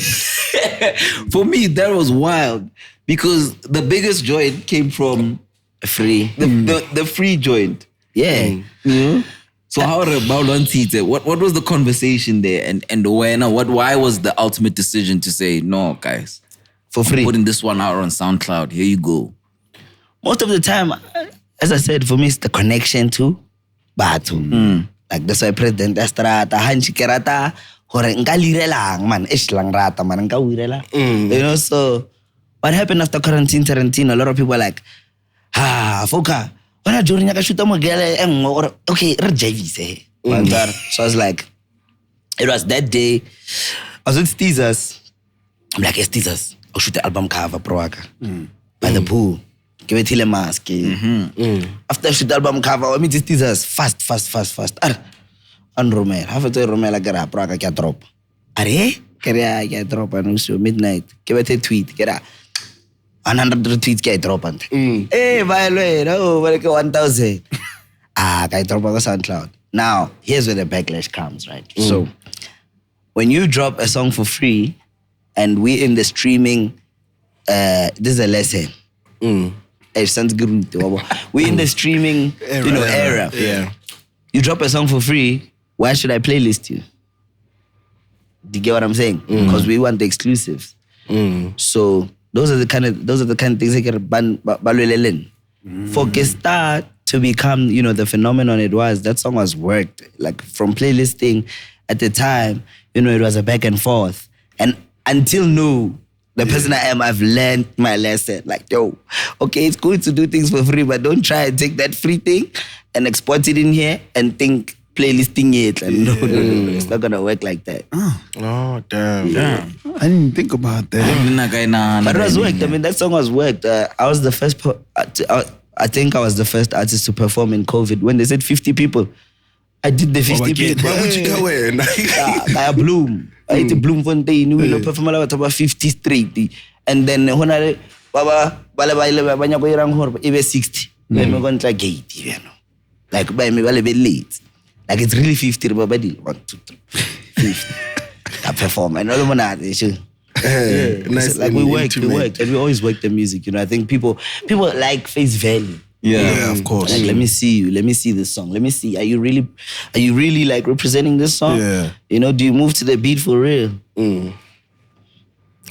For me, that was wild because the biggest joint came from Free. The free joint. Yeah. So how about on Tite? What was the conversation there and when why was the ultimate decision to say no, guys? For free. I'm putting this one out on SoundCloud. Here you go. Most of the time, as I said, for me it's the connection to Batu. Like that's why President Estrata, Hanchi Kerata, hore nka lirelang man, lang rata man, nka wirela. You know, so what happened after quarantine, Tarantino, a lot of people were like, Foca, when I join you, shoot them again, or okay, rejavise. So I was like, it was that day, I was with Steezers. I'm like, yes, Steezers, I'll shoot the album cover, Proaka, by the pool. Give it a mask. After I shoot the album cover, I mean, this is fast. And Romero, half a day Romero get up, Praga get drop. Are get drop and also midnight. Give it a tweet, get up. 100 tweets get drop. Hey, violate, like 1,000. Get drop on the SoundCloud. Now, here's where the backlash comes, right? So, when you drop a song for free, and we in the streaming, this is a lesson. It sounds good. We're in the streaming, era. Yeah. You drop a song for free. Why should I playlist you? Do you get what I'm saying? Because we want the exclusives. So those are the kind of things that get balulelen. For Cassper to become, the phenomenon it was, that song was worked. Like from playlisting at the time, it was a back and forth. And until now, the person I am, I've learned my lesson. Like, okay, it's good to do things for free, but don't try and take that free thing and export it in here and think playlisting it. And no, it's not gonna work like that. Oh, damn. I didn't think about that. But it was worked. I mean, that song was worked. I was the first. I think I was the first artist to perform in COVID. When they said 50 people, I did the 50 people. Where would you go in? I Bloom. I hit Bloemfontein. We perform about 50 straight. And then when I even 60. Then we're going to gate, Like by me, late. Like it's really 50, but 1, 2, 3, 50. I perform. I know nice like we worked, and we always work the music. I think people like face value. Yeah, of course. Like, let me see you. Let me see this song. Let me see. Are you really like representing this song? Yeah. Do you move to the beat for real?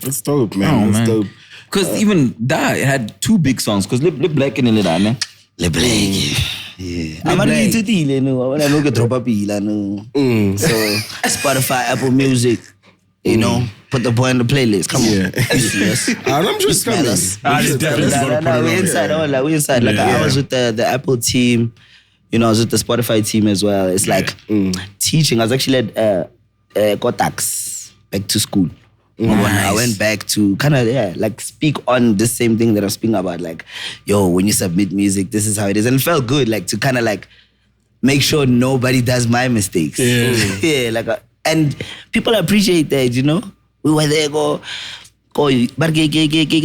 That's dope, man. That's dope. Because even that had 2 big songs. Because Lip Black and Lil man. Lip Black. Yeah. I'm not going to deal, I want to drop a pila, So Spotify, Apple Music, put the boy in the playlist. Come on. Yes. I'm just coming. We're inside. We're inside. Like I was with the Apple team, I was with the Spotify team as well. It's like teaching. I was actually at Kotax, back to school. Nice. I went back to kind of, like speak on the same thing that I'm speaking about. Like, when you submit music, this is how it is. And it felt good, like to kind of like make sure nobody does my mistakes. And people appreciate that, We were there,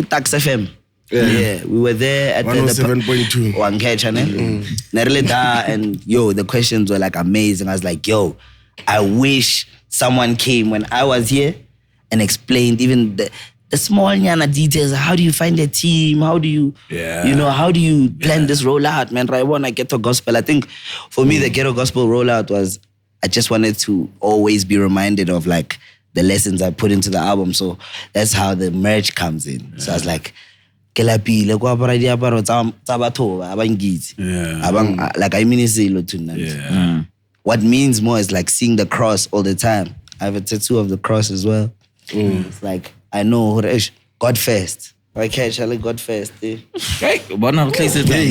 Tax FM. Yeah, we were there at 107.2. One catch channel. And the questions were like amazing. I was like, I wish someone came when I was here and explained even the small nyana details. How do you find a team? How do you, how do you plan this rollout, man? Right, when I Ghetto Gospel, I think for me, the Ghetto Gospel rollout was, I just wanted to always be reminded of like the lessons I put into the album. So that's how the merch comes in. So I was like, like I mean, what means more is like seeing the cross all the time. I have a tattoo of the cross as well. It's like, I know, God first. Okay, shall I God first? Right, but now place it down.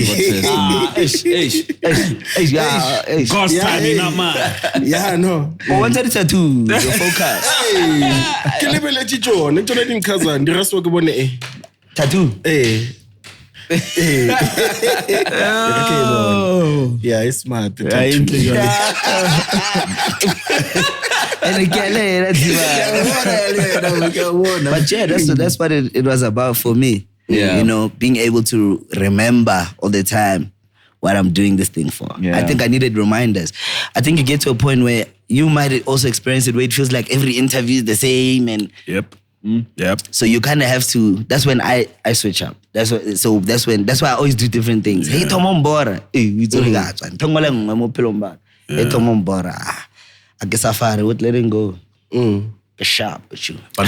God's timing, not mine. Yeah, I know. But what's the tattoo? The focus. Kelebele Chicco, nechona dinkaza, ndiraswa ke bone Tattoo. Okay, yeah, it's smart. And but yeah, that's what it was about for me. Yeah. You know, being able to remember all the time what I'm doing this thing for. Yeah. I think I needed reminders. I think you get to a point where you might also experience it where it feels like every interview is the same and Yep. Yep. so you kind of have to. That's when I switch up. That's why I always do different things. Hey, Tomombora. Hey, we do that. Tongoleng, I'm pelomba. Hey, Tomombora. I guess I would let him go. Sharp, Achuu. But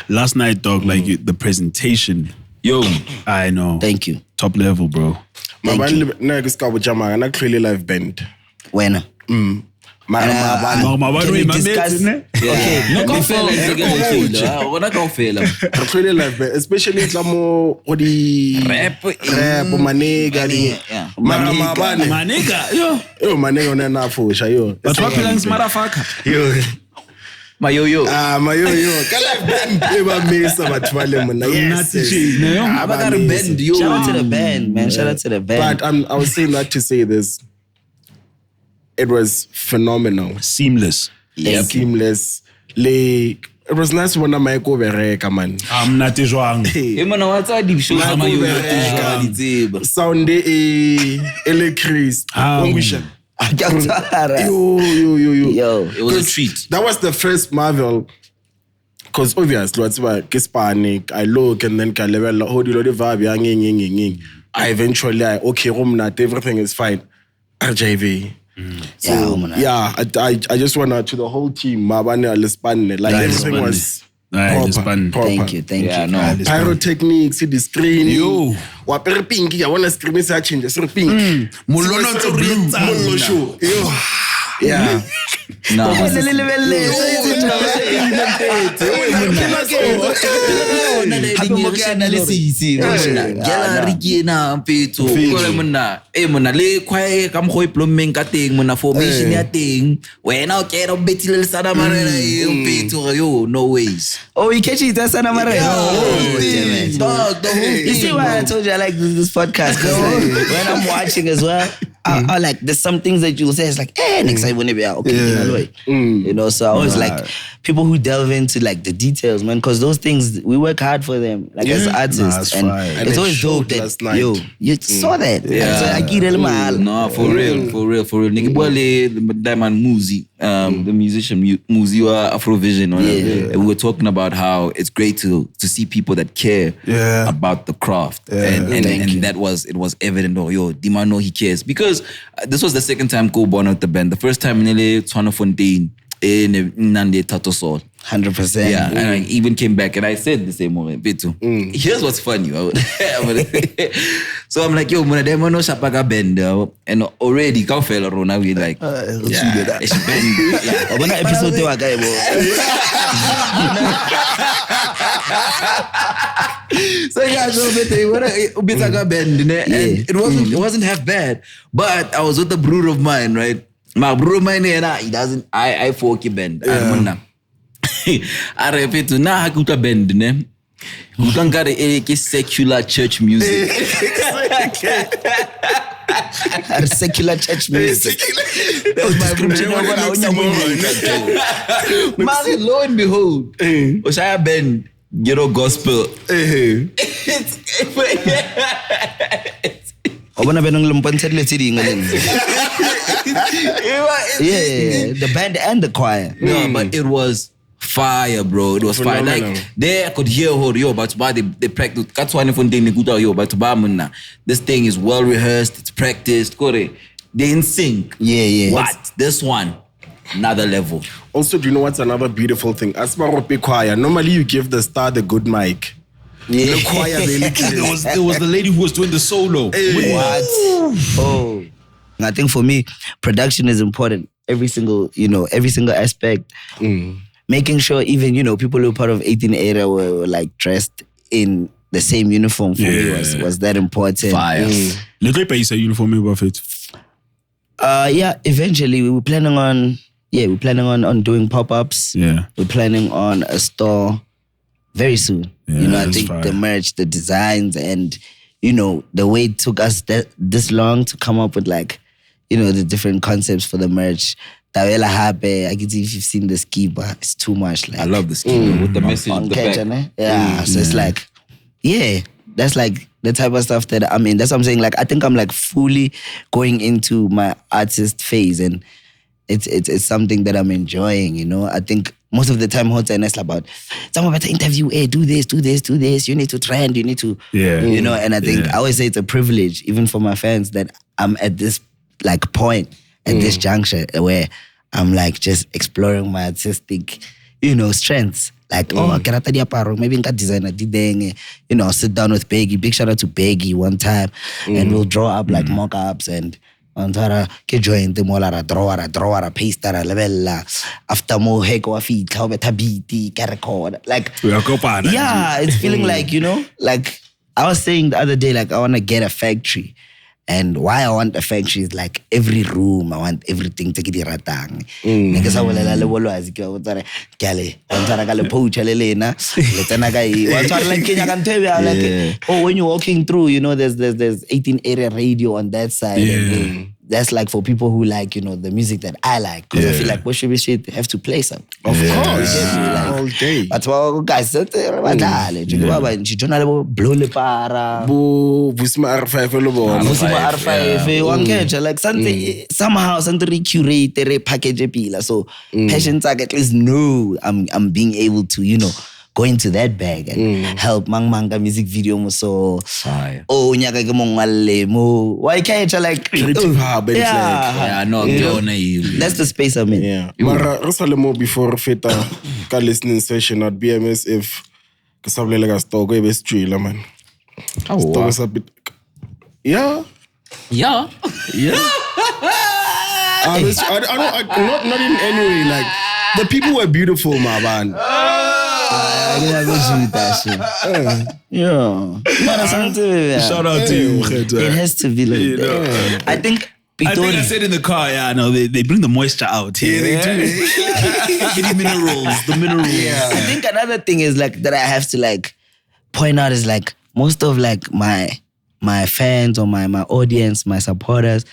last night, dog, like the presentation. Yo, I know. Thank you. Top level, bro. Thank you. Next couple jama and actually live band. When? No, my discuss? Okay. no can fail like together. What I can fail. Actually live band, especially Tlamo Odi Rap, Manega, nigga, yo. Yo, Manega on an afo, Shayo. But what plans, motherfucker? Yo. My yo. My yo. Kala band ever miss about Twale. Yes. I'm a band. Yo. Shout out to the band, man. Shout out to the band. But I was saying that to say this. It was phenomenal. Seamless. Yep. Seamless. Like, it was nice when I go vereka, man. I'm not wrong. Hey man, what's a deep show? I'm a Sound electric. Yo. Yo. It was a treat. That was the first Marvel. Because obviously, what's about Hispanic, I look and then can level, how do you the vibe? I eventually, everything is fine. RJV. So, I just went to the whole team, Mabane, Lispane, like everything was proper. Thank you. No. Pyrotechnics, see the screen. Yo. Wapere pinky, I want to screen is change. So pink. Mulono to Molo show. Yo. Yeah. No. No ways. Oh, you catch it, that's an Amare. You see why I told you I like this podcast? Because when I'm watching as well, I like, there's some things that you'll say, it's like, next time when be out, okay, you know, so I always like people who delve into like the details, man, because those things, we work hard for them, like as artists, and it's always dope that, you saw that. So I get it, no, for real. Nigga, the Diamond Muzi, the musician Muzi Afrovision, and we were talking about how it's great to see people that care about the craft, and that was evident. Dima know he cares, because this was the second time Go born out the band. The first time in LA, Twana Fontaine, in Nande Tato Soul. 100%. Yeah, and I even came back and I said the same moment. Here's what's funny. So I'm like, yo, muna demo no Shapaga band, and already ka fella rona we like, it's band. Yeah, when episode to guy so yeah, so bitaga band, and it wasn't half bad, but I was with a brother of mine, right? My brother of mine, he doesn't. I Foca band. I repeat, na hakuta band, ne. You can get a secular church music. Secular church music. Lo and behold, Oshaya band, Ghetto Gospel. the band and the choir. No, but it was fire, bro. It was fire. Phenomenal. Like there I could hear yo, but they practice. That's why yo, but this thing is well rehearsed, it's practiced. They in sync. Yeah. What? This one, another level. Also, do you know what's another beautiful thing? As far as choir, normally you give the star the good mic. Yeah. The choir, There was the lady who was doing the solo. What? Oh. I think for me, production is important. Every single aspect. Making sure even, people who are part of 18 era were like dressed in the same uniform for me was that important. Fire. Legrepa is a uniform above it. Eventually we were planning on doing pop-ups. Yeah. We're planning on a store very soon. Yeah, I think fire. the merch, the designs, and the way it took us this long to come up with the different concepts for the merch. Tawela happy. I can see if you've seen the ski bar. It's too much. I love the scheme with the message On in the catch, back. ne? Yeah. So it's that's like the type of stuff that I'm in. That's what I'm saying. Like I think I'm like fully going into my artist phase, and it's something that I'm enjoying. I think most of the time, hot and it's about someone better interview. Hey, do this. You need to trend. You need to, And I think I always say it's a privilege, even for my fans, that I'm at this point at this juncture where I'm just exploring my artistic, strengths. Karata diaparo, maybe I design a dideng, sit down with Peggy. Big shout out to Peggy one time, and we'll draw up mock-ups and Antara ke join the molara drawer paste level after mo heko afi tlaube tabiti ka record it's feeling like I was saying the other day I want to get a factory. And why I want a factory is every room, I want everything to get ratang. Neke sa bolela le bolwazi ke botsare ke ale ontara ka le poach le lena le tsena ka e wa tsara Kenya ka ntwe when you're walking through there's 18 area radio on that side and, that's for people who like the music that I like, because I feel like what Shebeshkt have to play some of course all day. But guys badlale jona le blow le para Busima R5 lo bona. Busima R5 wanketha something somehow recurate repackage pila, so passions at least know I'm being able to go into that bag and help manga music video mo so nyaka ke mongwalle mo why can't creative hub that's the space I'm in. Mara resalemo before feta ka listening session at BMS if ke sablela ka store go be street man. Store was a bit I don't not in any way the people were beautiful, my man. I didn't go to that shit. Shout out to you, it has to be like that. I think Pitori. I said in the car, they bring the moisture out. Yeah, they do. The minerals. I think another thing is that I have to point out is most of my fans or my audience, my supporters,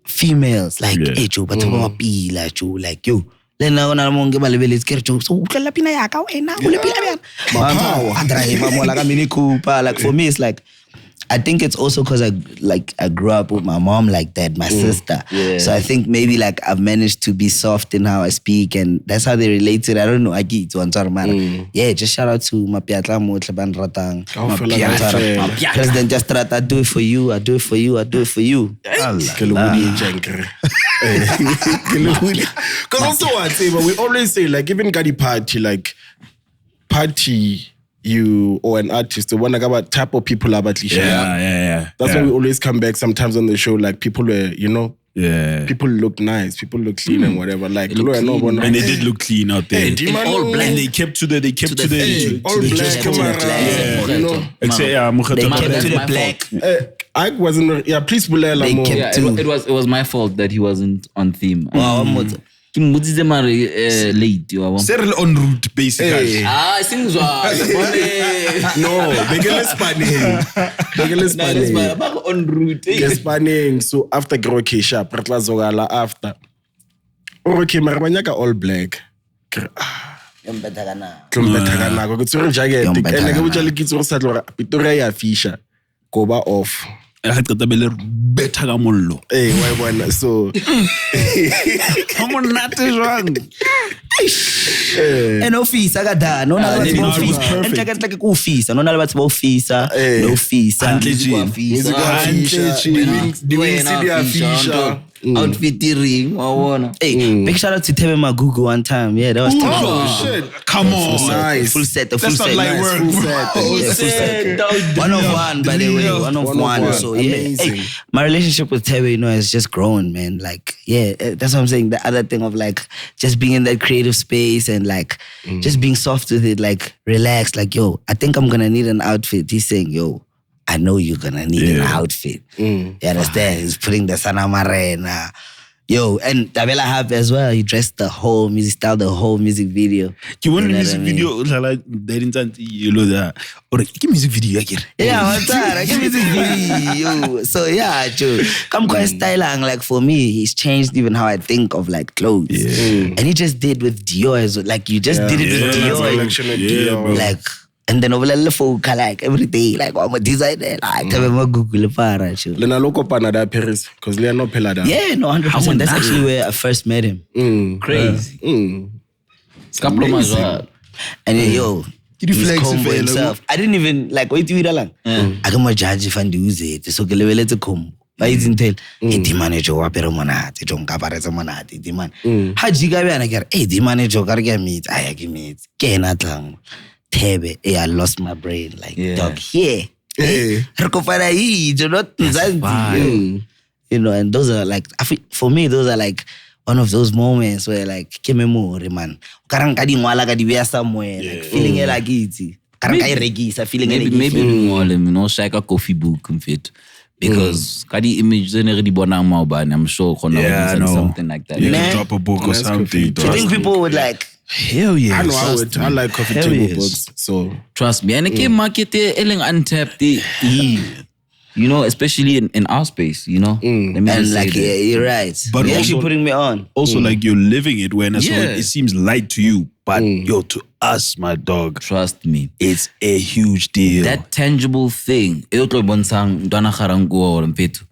females, hey Joe, but be Joe, yo. Then now na mo nge balebele skere so utlala pina ya ka wena o le pila bjana drive mo la mini Cooper for me it's I think it's also because I grew up with my mom like that, my sister. So I think maybe I've managed to be soft in how I speak, and that's how they relate to it. I don't know. I get to answer man. Yeah, just shout out to my piatla mo tleban ratang. President just trata, I do it for you. I do it for you. I do it for you. Because also I say, but we always say even Gadi party you or an artist, the one about type of people about yeah. That's why we always come back sometimes on the show. People were, people look nice, people look clean and whatever. And they did look clean out there. All black. And they kept to the all black camera. They kept to the black. I wasn't. Please it was my fault that he wasn't on theme. Late, Serle en route, basically. Things no, Begele spanning. On route. Spanning. So after Groke Sharp, Ratla Zogala after. Okay, Marabanyaka all black. Betagana. Go to jacket. And I go to Pitori Fisher. Koba off. better ka mollo. Hey, why one? So, Come on, not wrong. And officer kada no na it was officer perfect. and like officer no na ba officer no officer music officer. Outfit ring, wawona. Hey, big shout out to Thebe Magugu one time. Yeah, that was Oh shit! Come on. Nice. full set. The full That's not set. like Nice. work, Full bro. set. Yeah, full set. One of one, by the way. One of one. So yeah, Amazing. hey, my relationship with Thebe, you know, has just grown, man. Like, yeah, that's what I'm saying. The other thing of like just being in that creative space and like just being soft with it, like relaxed. Like, yo, I think I'm gonna need an outfit. He's saying, yo, I know you're gonna need an outfit. You understand? He's putting the Sanamarena. Yo, and Tabela Hub as well. He dressed the whole music style, the whole music video. You want a know music what I mean? video? Like, they didn't you know that. Or give music video again. Yeah, one time. I give music video. So yeah, Joe. Come quite styling. Like for me, he's changed even how I think of like clothes. And he just did with Dior as well. Like you just did it with Dior. Collection of Dior. Like, and then over the Foca, like every day, like I'm a designer, like Thebe Magugu le para, Joe. Lena loko panada Paris because they are not pelada. Yeah, no, 100%. That's actually where I first met him. Crazy. Skaplo mazwa. And then, yo, Did you he's flex combo it, himself. I didn't even, like, wait till lang. I got my judge if I use it. So, ke lebeletse combo. Ba itse tell, di manager wa pero monate, jong ka paretse monate, di man. Ha jiga bana ke re, di manager ka re ke meet, aya ke meet. Ke ena tlang. Thebe, I lost my brain. Like, dog, here. Re kopana hi, do not Nzansi. You know, and those are like, for me, those are like one of those moments where like, ke memory, man. Karang ka di ngwala ka di beya somewhere, like feeling it like itzy. Karang ka iregisa, feeling it. Maybe ngole, you know, shaka coffee book fit. Because kadi image zene di bonang maubani, I'm sure something like that. You Nah. can drop a book or That's something. coffee. Do you think people would like, Hell yeah. I know I would. I like coffee Hell table yes. books. So Trust me. And the market eleng untapped. You know, especially in our space, you know. Let me and just say like, that. yeah, you're right. But You're also- actually putting me on. Also, like you're living it when so Yeah. it seems light to you, but yo, to us, my dog, Trust me. it's a huge deal. That tangible thing. E otlo bontshang ntwana garango or mpeto.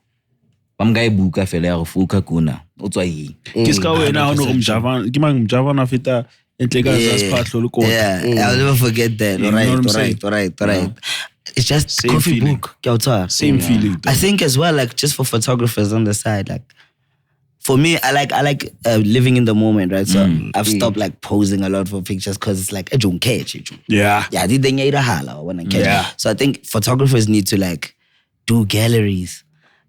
Bamga ibuka fela ya go fuka kuna. O tswa yi. Ke ska wena ha no umjava, ke mang umjava na feta entleka za spatlo le kota. Yeah, I'll never forget that. You know what I'm saying? All right. It's just Same coffee feeling. book. Ke a utswa. Same feeling. I think as well, like just for photographers on the side, like for me, I like living in the moment, right? So I've stopped like posing a lot for pictures because it's like I don't catch it. Yeah. Yeah, di denya ira hala when I catch. Yeah. So I think photographers need to like do galleries,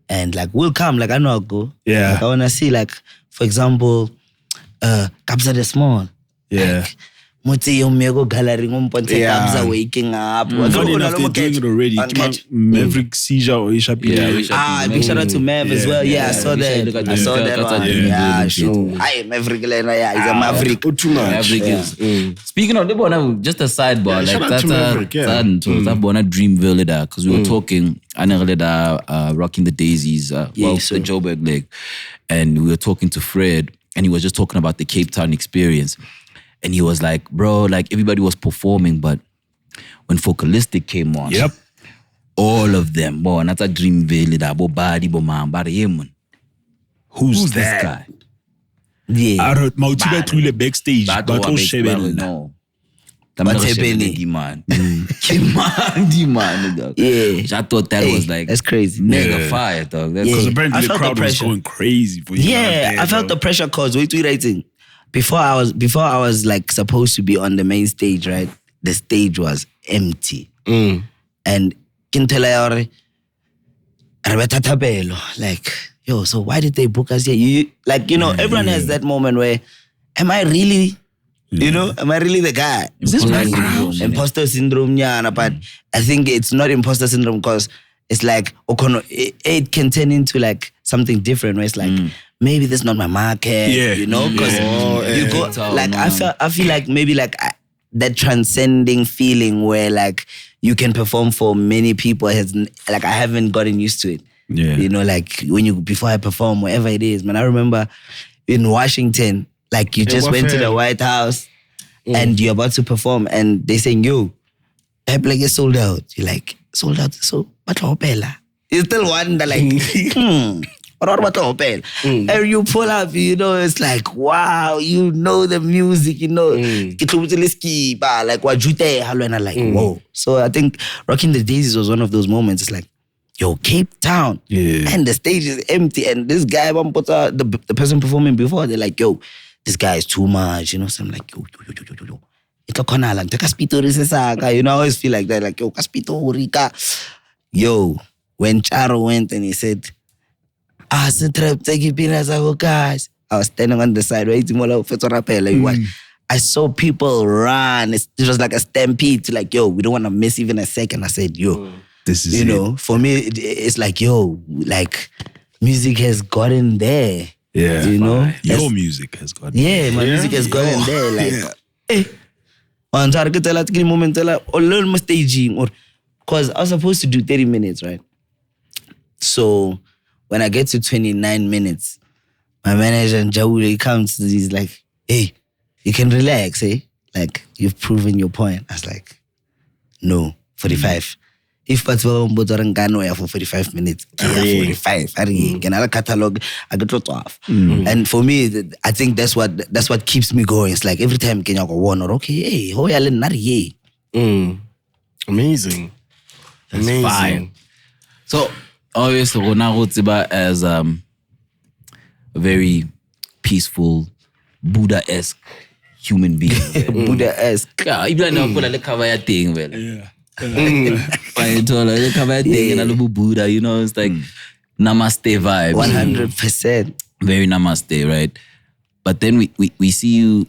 and like we'll come. Like I know I'll go. Yeah. Like I wanna see like, for example, Kabza the Small. Yeah. Like, Motse yung mego gallery ngumponte Kabza waking up. Funny enough, they're doing it already. Catch. Maverick Seizure or Yeah, Big shout out to Mav as well. Yeah, I saw that. I saw that one. Yeah, sure. I am Maverick. Yeah, he's a Maverick. too much. Maverick is. Speaking of, just a sidebar. shout out to Maverick, yeah. That bona Dreamville because we were talking. Rocking the Daisies. The Joburg leg, and we were talking to Fred, and he was just talking about the Cape Town experience. And he was like, bro, like everybody was performing, but when Focalistic came on, all of them, boy, that's a Dreamville, that bo body, bo man, but yemen. Who's This that? guy? Yeah. I heard Mautiba through the backstage, That but one makes Shebeshkt. no. What's happening? Demand. Dog. Yeah. I thought that was like that's crazy. mega fire, dog. That's Because I apparently the felt the crowd was pressure. going crazy for you. Yeah, I felt the pressure cause wait to writing. Before I was like supposed to be on the main stage, right? The stage was empty. And Kintela like, yo, so why did they book us here? You everyone has that moment where, am I really, am I really the guy? Is this my Like, crowd? imposter syndrome, yeah, but I think it's not imposter syndrome because it's like, it can turn into like something different where it's like, maybe that's not my market, Yeah. because you go, like, I feel like maybe like that transcending feeling where like you can perform for many people has, like, I haven't gotten used to it. Yeah. Like before I perform, wherever it is, man, I remember in Washington, like you just went to the White House and you're about to perform and they saying, yo, that like is sold out. You're like, sold out? So, what hopela? You still wonder like, and you pull up, you know, it's like, wow, you know the music, you know. Like, like, whoa. So I think Rocking the Daisies was one of those moments. It's like, yo, Cape Town. Yeah. And the stage is empty. And this guy, the person performing before, they're like, yo, this guy is too much. You know, so I'm like, yo. You know, I always feel like that. Like, yo, Pitori. Yo, when Tjaro went and he said, guys. I was standing on the side waiting I saw people run. It was like a stampede to like, yo, we don't want to miss even a second. I said, yo, this is you know, for me, it's like, yo, like music has gotten there. Yeah. You know? Your music has gotten there. Yeah, my music has gotten there. Like, on moment, staging or because I was supposed to do 30 minutes, right? So when I get to 29 minutes, my manager and Jawu, he comes, he's like, hey, you can relax, eh? Like, you've proven your point. I was like, no, 45. If Patwa Mbotorangano for 45 minutes, 45. Another catalog, I get to off. And for me, I think that's what keeps me going. It's like every time Kenya go one or okay, hey, ho ya le nari. Amazing. That's Amazing. Fine. So obviously Ronaldo as a very peaceful, Buddha-esque human being. Buddha-esque. Yeah, even though put a cover thing, well. Yeah. Buddha, you know, it's like namaste vibe. 100%. Very namaste, right? But then we see you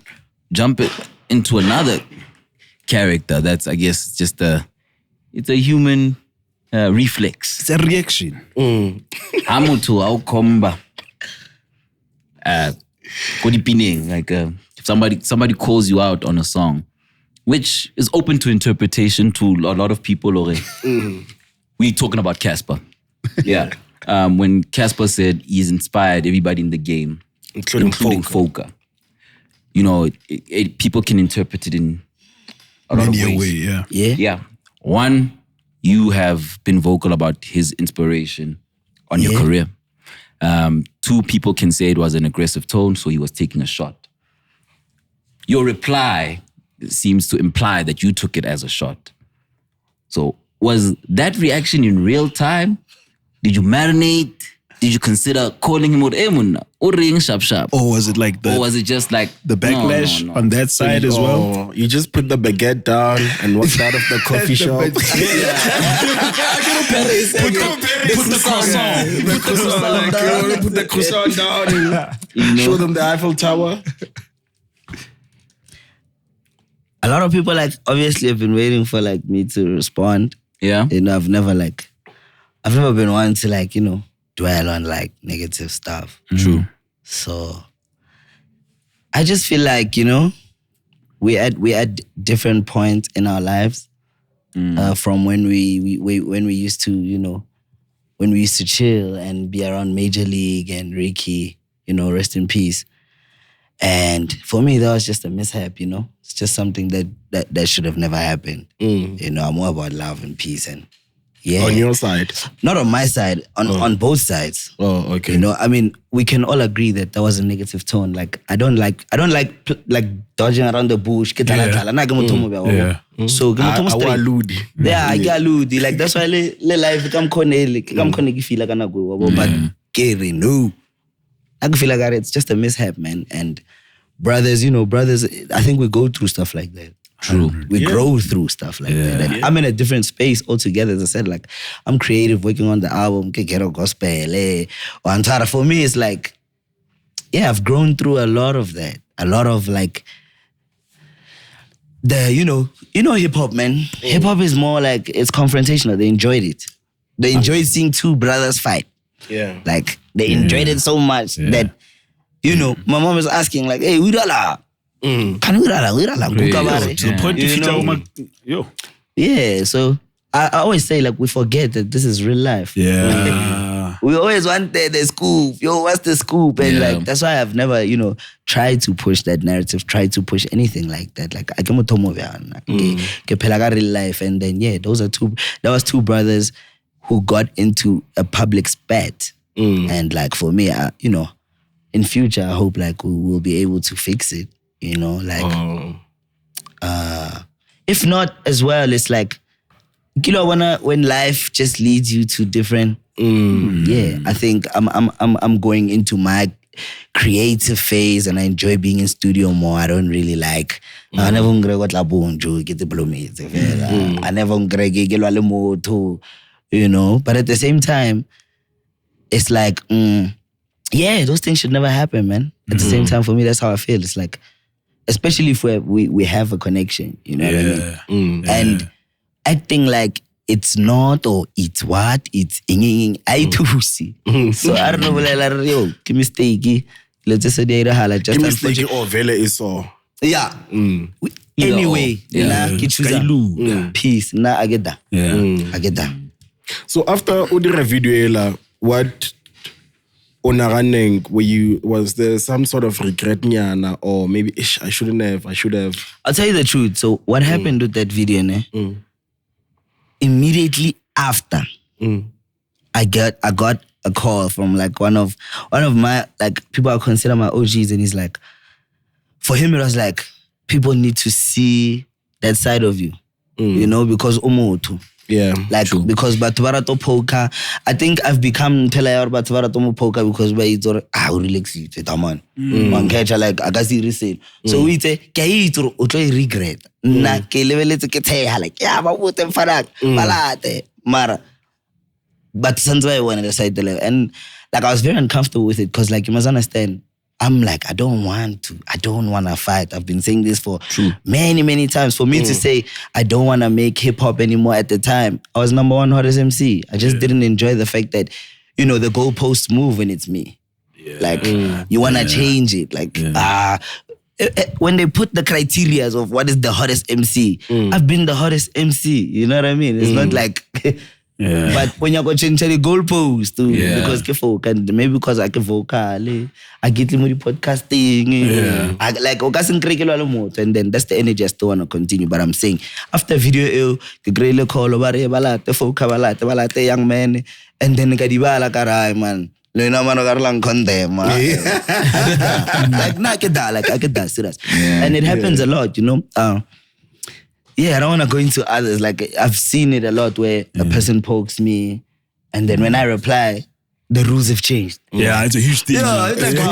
jump into another character that's, I guess, just it's a human reflex. It's a reaction. Hamutu au komba. Like if somebody calls you out on a song, which is open to interpretation to a lot of people already. We're talking about Cassper. Yeah. When Cassper said he's inspired everybody in the game, including Foca. You know, people can interpret it in a lot of ways. Yeah. One, you have been vocal about his inspiration on your career. Two, people can say it was an aggressive tone, so he was taking a shot. Your reply seems to imply that you took it as a shot. So was that reaction in real time? Did you marinate? Did you consider calling him or ring sharp? Or was it like or was it just like the backlash no. on that side as well? You just put the baguette down and walked out of the coffee shop. Put the croissant. Put the croissant down and show them the Eiffel Tower. A lot of people obviously have been waiting for me to respond. Yeah. You know, I've never been one to dwell on negative stuff. True. So I just feel we at different points in our lives from when we used to chill and be around Major League and Ricky, rest in peace. And for me, that was just a mishap, It's just something that should have never happened. I'm more about love and peace and On your side? Not on my side, on both sides. Oh, okay. We can all agree that was a negative tone. I don't like dodging around the bush. So I get ludi. That's why life come feel like but no. I feel like it's just a mishap, man. And brothers, I think we go through stuff like that. True. We grow through stuff like that. And I'm in a different space altogether. As I said, I'm creative, working on the album, Ghetto Gospel. For me, it's I've grown through a lot of that. A lot of hip hop, man. Hip hop is more it's confrontational. They enjoyed it. They enjoyed seeing two brothers fight. Yeah. They enjoyed it so much that, my mom was asking, hey, Udala. To the point Yeah, so I always say, we forget that this is real life. Yeah. We always want the scoop. Yo, what's the scoop? And that's why I've never, tried to push that narrative, tried to push anything like that. I came to real life. And then, that was two brothers who got into a public spat. And like for me, you know, in future, I hope like we will be able to fix it. You know, like if not as well, it's like, you know, when life just leads you to different. Yeah, I think I'm going into my creative phase, and I enjoy being in studio more. I don't really like. I never get the bloomies. I never get you know. But at the same time, it's like, yeah, those things should never happen, man. At the same time, for me, that's how I feel. It's like, especially if we have a connection, you know what I mean? And acting like it's not or it's what, it's I too see. So I don't know, like, give mistake. Let's just say just mistake or vele is so. Yeah. Anyway, peace. Nah, I get that. I get that. So after Udire video, what was there some sort of regret nyana, or maybe I should have? I'll tell you the truth. So what happened with that video, immediately after, I got a call from like one of my, like, people I consider my OGs, and he's like, for him it was like, people need to see that side of you, you know, because umotu. Yeah, like true. Because batubarato poka, I think I've become telayor batubarato poka because by it's relax you man. Man catch like I got resale. So we say kai to regret. Na ke level ke the like yeah ba botem farak balate mara. But since I wanted to say and like I was very uncomfortable with it because like you must understand, I'm like, I don't want to fight. I've been saying this for many, many times. For me to say, I don't want to make hip hop anymore at the time, I was number one hottest MC. I just didn't enjoy the fact that, you know, the goalposts move when it's me. Yeah. Like, you want to change it. Like, when they put the criteria of what is the hottest MC, I've been the hottest MC. You know what I mean? It's not like... Yeah. But when you go change the goalpost, because Foca, and maybe because I can vocal, I get into podcasting, I like and then that's the energy I still want to continue. But I'm saying after video, the great call over the Foca balate young man, and then the Kadibala Karai man. Like I get that serious. And it happens a lot, you know. Yeah, I don't want to go into others. Like, I've seen it a lot where a person pokes me, and then when I reply, the rules have changed. Yeah, it's a huge thing. Yeah, it's like, that's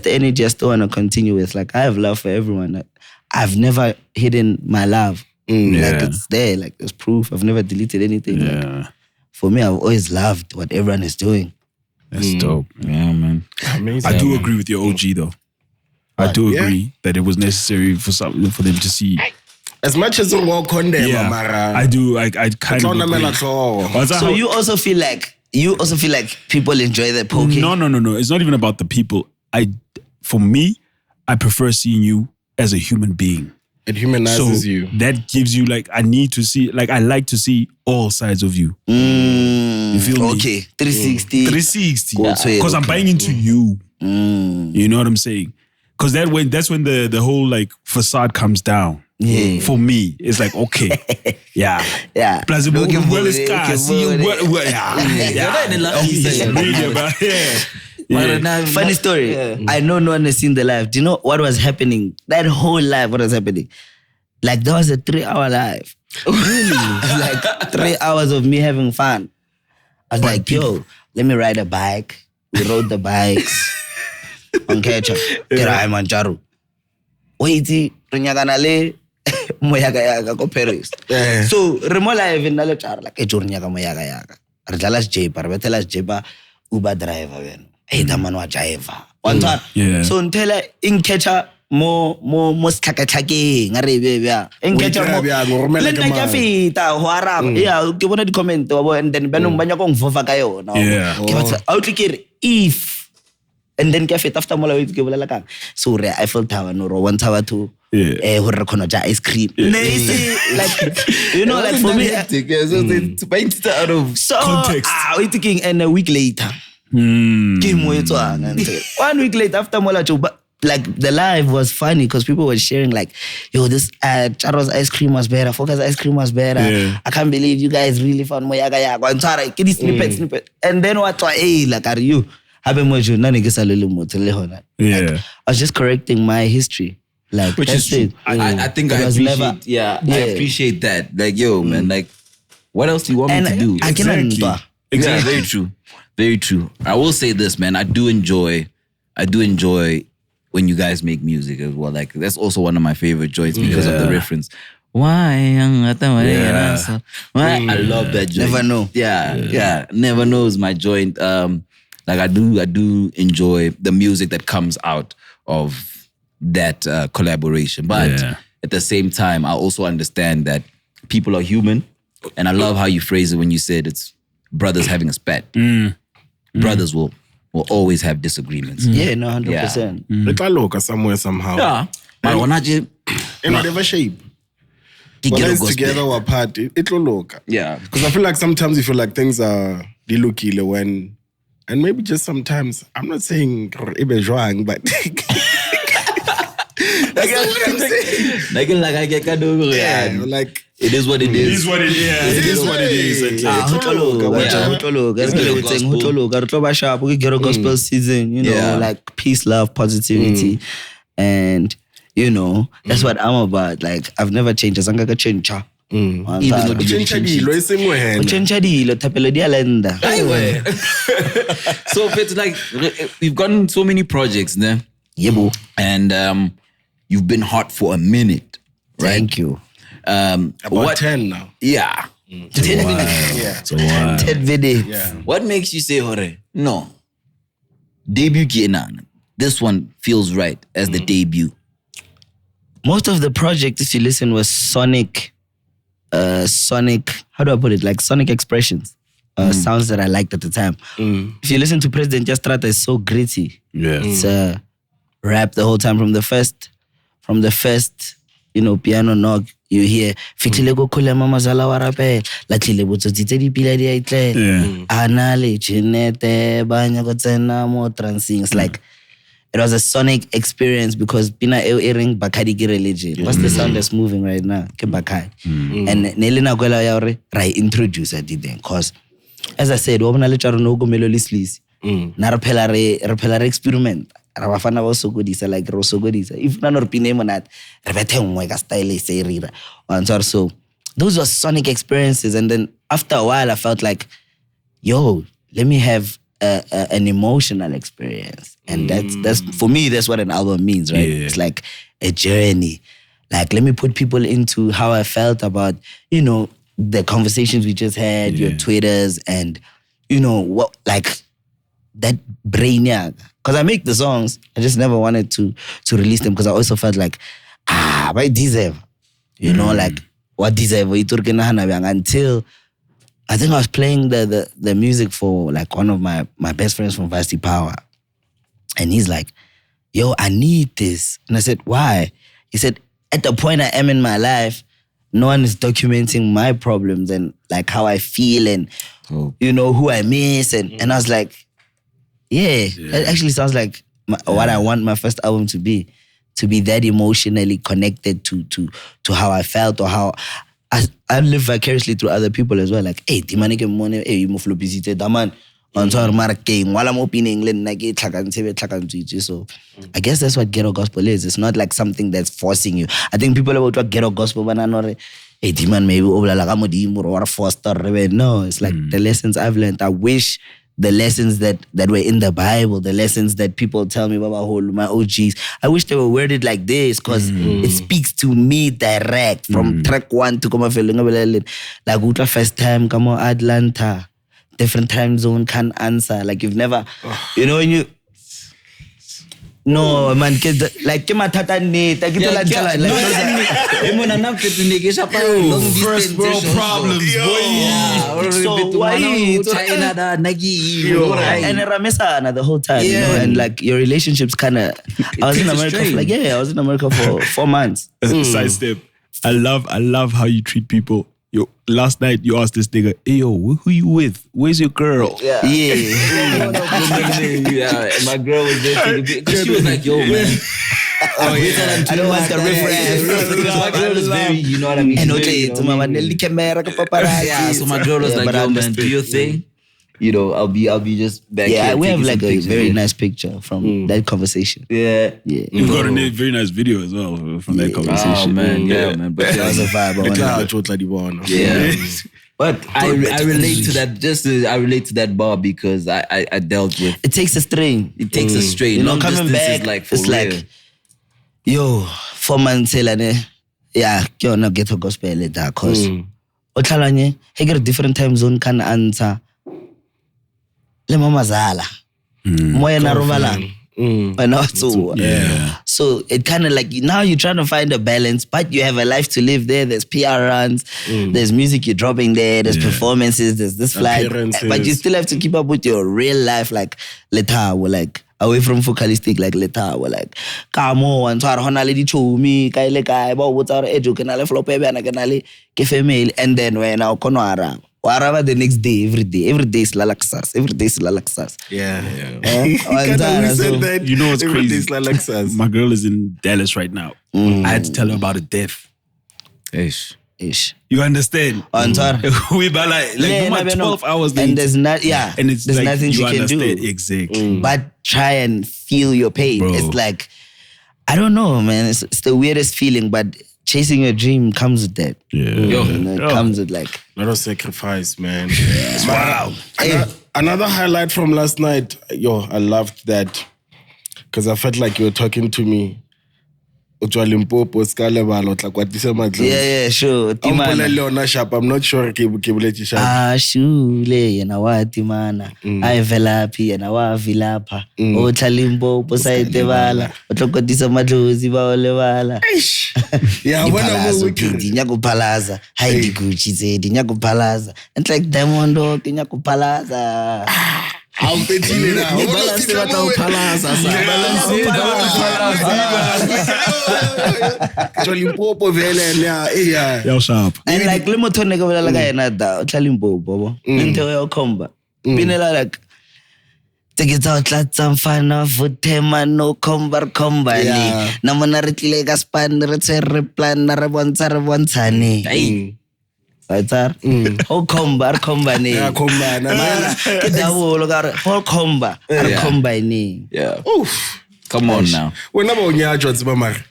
the energy I still want to continue with. Like, I have love for everyone. I've never hidden my love. Like, it's there. Like, there's proof. I've never deleted anything. Like, for me, I've always loved what everyone is doing. That's dope. Yeah, man. Amazing. I do agree with your OG though. I do agree that it was necessary for them to see. As much as we walk on them, I do. I kind of agree. So you also feel like people enjoy the poking? No. It's not even about the people. For me, I prefer seeing you as a human being. It humanizes you. That gives you like, I need to see, like I like to see all sides of you. You feel me? Okay, 360. 360. Because I'm buying into you. You know what I'm saying? Because that's when the whole like facade comes down. Yeah. For me, it's like, okay. Yeah. Plus, Funny story. I know no one has seen the live. Do you know what was happening? That whole live, what was happening? Like, there was a 3-hour live. Really? Like, 3 hours of me having fun. I was like, yo, let me ride a bike. We rode the bikes. On Ketchup. I'm on Tjaro. Waiti, Runyaganale, Moyaga go Paris. So, Remo live in Nalachar, like a Jurnaga Moyaga. Arjalas Sjepa, Betelas Sjepa, Uber driver. Hey, the man was driver. One time. So, until in Ketchup, mo skakatake ngare in Ketchup mo le nna ka feta ho araba ke bona di comment and then banong banya go ngfofa ka yona ke batla outlike if and then ke feta after mola ke bolela kang so re Eiffel Tower no ro one tower to ho re khona ja ice cream like you know like for me so it's painted out of context we thinking and a week later game mo etswang 1 week later after mola jo like the live was funny because people were sharing like, yo, this Tjaro's ice cream was better, Foca's ice cream was better. Yeah. I can't believe you guys really found mo yaga yaga. And Tjaro, get this snippet. And then what? Hey, like, are you? Yeah. Like, I was just correcting my history. Like, which is true. I think I appreciate that. Like, yo, man, like, what else do you want me to do? Exactly. Yeah, very true. Very true. I will say this, man. I do enjoy when you guys make music as well. Like, that's also one of my favorite joints because of the reference. Why? I love that joint. Never know. Yeah. Never Know is my joint. Like, I do enjoy the music that comes out of that collaboration. But at the same time, I also understand that people are human. And I love how you phrase it when you said it's brothers having a spat. Brothers will always have disagreements. Yeah, no, 100%. It's somewhere, somehow. Yeah. In whatever shape. Whether it's together or apart, it'll look. Yeah. Because I feel like sometimes you feel like things are dilukile when, and maybe just sometimes, I'm not saying ibe but that's not what I'm saying. Like it is what it is. It is what it is. It is what it is. Ghetto Gospel season, you know, like peace, love, positivity. And, you know, that's what I'm about. Like, I've never changed. Even though the So it's like, we've gotten so many projects there. And you've been hot for a minute, right? Thank you. About 10 now. Yeah. 10 minutes. 10 videos. Yeah. What makes you say, Hore, no, debut Kienan, this one feels right as the debut? Most of the project, if you listen, was sonic, how do I put it? Like sonic expressions. Sounds that I liked at the time. If you listen to President Jastrata, it's so gritty. Yeah. It's rap the whole time from the first, you know, piano knock, you hear fitile go kule mama zala warape la tlile botsotsi di pila di aitle anale chinete banya go tsena mo transings. Like, it was a sonic experience because pina earring Bacardi ki religion. What's the sound that's moving right now? Ke Bacardi. And nelena kwela ya re ra introduce it then, cause as I said, wa bona le Tjaro no go melo lislis na re phela re experiment. Like if not or pine monat re bethe ngwe ka style se rira. So those were sonic experiences, and then after a while I felt like, yo, let me have an emotional experience. And that's for me, that's what an album means, right? Yeah. It's like a journey. Like, let me put people into how I felt about, you know, the conversations we just had, your Twitters, and, you know, what, like, that brainiac. Because I make the songs, I just never wanted to release them because I also felt like, why deserve? You know, like, what deserve? Until I think I was playing the music for like one of my best friends from Varsity Power. And he's like, yo, I need this. And I said, why? He said, at the point I am in my life, no one is documenting my problems and like how I feel and, you know, who I miss. And I was like, yeah, it actually sounds like what I want my first album to be that emotionally connected to how I felt or how I live vicariously through other people as well. Like, hey, timanike mone, hey, mo flopizite daman. On tour marking, while I'm opening, so I guess that's what Ghetto Gospel is. It's not like something that's forcing you. I think people about what Ghetto Gospel, but hey, timan maybe or foster. No, it's like the lessons I've learned. I wish the lessons that were in the Bible, the lessons that people tell me about my OGs, I wish they were worded like this because it speaks to me direct from track 1 to come like first time come on Atlanta, different time zone can't answer. Like you've never, you know, when you. No, man, like first world problems, So why and Ramesana the whole time, you know, and like your relationships kind of. I was in America for 4 months. Sidestep. I love how you treat people Yo, last night you asked this nigga, hey yo, who you with? Where's your girl? Yeah. Yeah, and my girl was there because she was like, yo, man. Oh yeah, I don't want the riff. My girl is very, you know what I mean? And yeah, so my girl was like, yo, man, do your thing. You know, I'll be just back here. Yeah, we have taking like some a pictures. very nice picture from that conversation. Yeah. You've got a very nice video as well from that conversation. Oh, man, yeah, man. But That was a vibe. yeah. But I relate to that. I relate to that bar because I dealt with. It takes a strain. It takes a strain. You know, Long coming distance back, is like for it's real. like, yo, 4 months yeah, you're not Ghetto Gospel later, cause otlalanye, he get a different time zone can answer. Le mama zala. Moya na rovalang. So it kind of like now you're trying to find a balance, but you have a life to live there. There's PR runs, there's music you're dropping there, there's performances, there's this flight, but you still have to keep up with your real life. Like leta, we're like away from Focalistic, like leta, we're like kamo and Tjaro hona le di chomi kai le kai ba what's our edu kenale flop ebe na kenale ke female, and then when I kono ara. Whatever the next day, every day is lalaksas. Yeah. You know what's every crazy? day is lalaksas. My girl is in Dallas right now. I had to tell her about a death. Ish. You understand? We by like no matter 12 hours late. And there's not, and it's there's like, nothing you she can do. Exactly. But try and feel your pain. Bro. It's like, I don't know, man. It's the weirdest feeling, but chasing your dream comes with that. Yeah. It comes with like A lot of sacrifice, man. Wow. Another highlight from last night. I loved that because I felt like you were talking to me. Yeah, sure. Shapa. I'm not sure. Achuu yena wathi mana ayivelaphi yena wavilapha othalimbo posaitebala otlokotisa madlozi baolebala Yeah, when I'm nyakupalaza hayi diguchi nyakupalaza and like diamond nyakupalaza I'm petting now. Yo, sharp. and like le motho ne ke bolela ka yena da o tla Limpopo bo ntho ya khomba binela like take it out tlatsa mfana vuthema no khomba le na mona re tlile ka span re tse re plan re bontshane Hey. Aitar o khomba ne Yeah, khomba na. mana ke dawolo ka re ho khomba re khomba ne Yeah. Oof. Come on now. When I'm on your job, Mama. There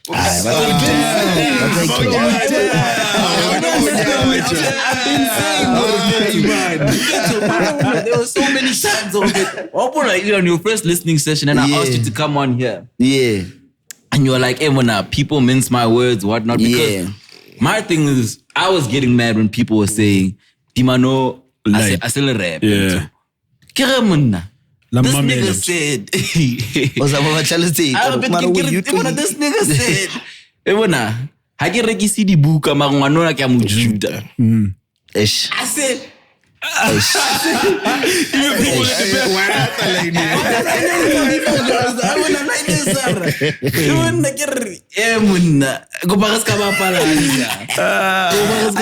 were so many times of it. Open like you're on your first listening session and I asked you to come on here. Yeah. And you were like, hey, when people mince my words, whatnot. Because my thing is, I was getting mad when people were saying, Timano, I still rap. Yeah. Kira muna. This Mama nigga Elliot. said. Was about Chelsea. This nigga said. Ebona, ha ke rekisi di buka mara ngwana ona ke a mo juta. Ish. I said, I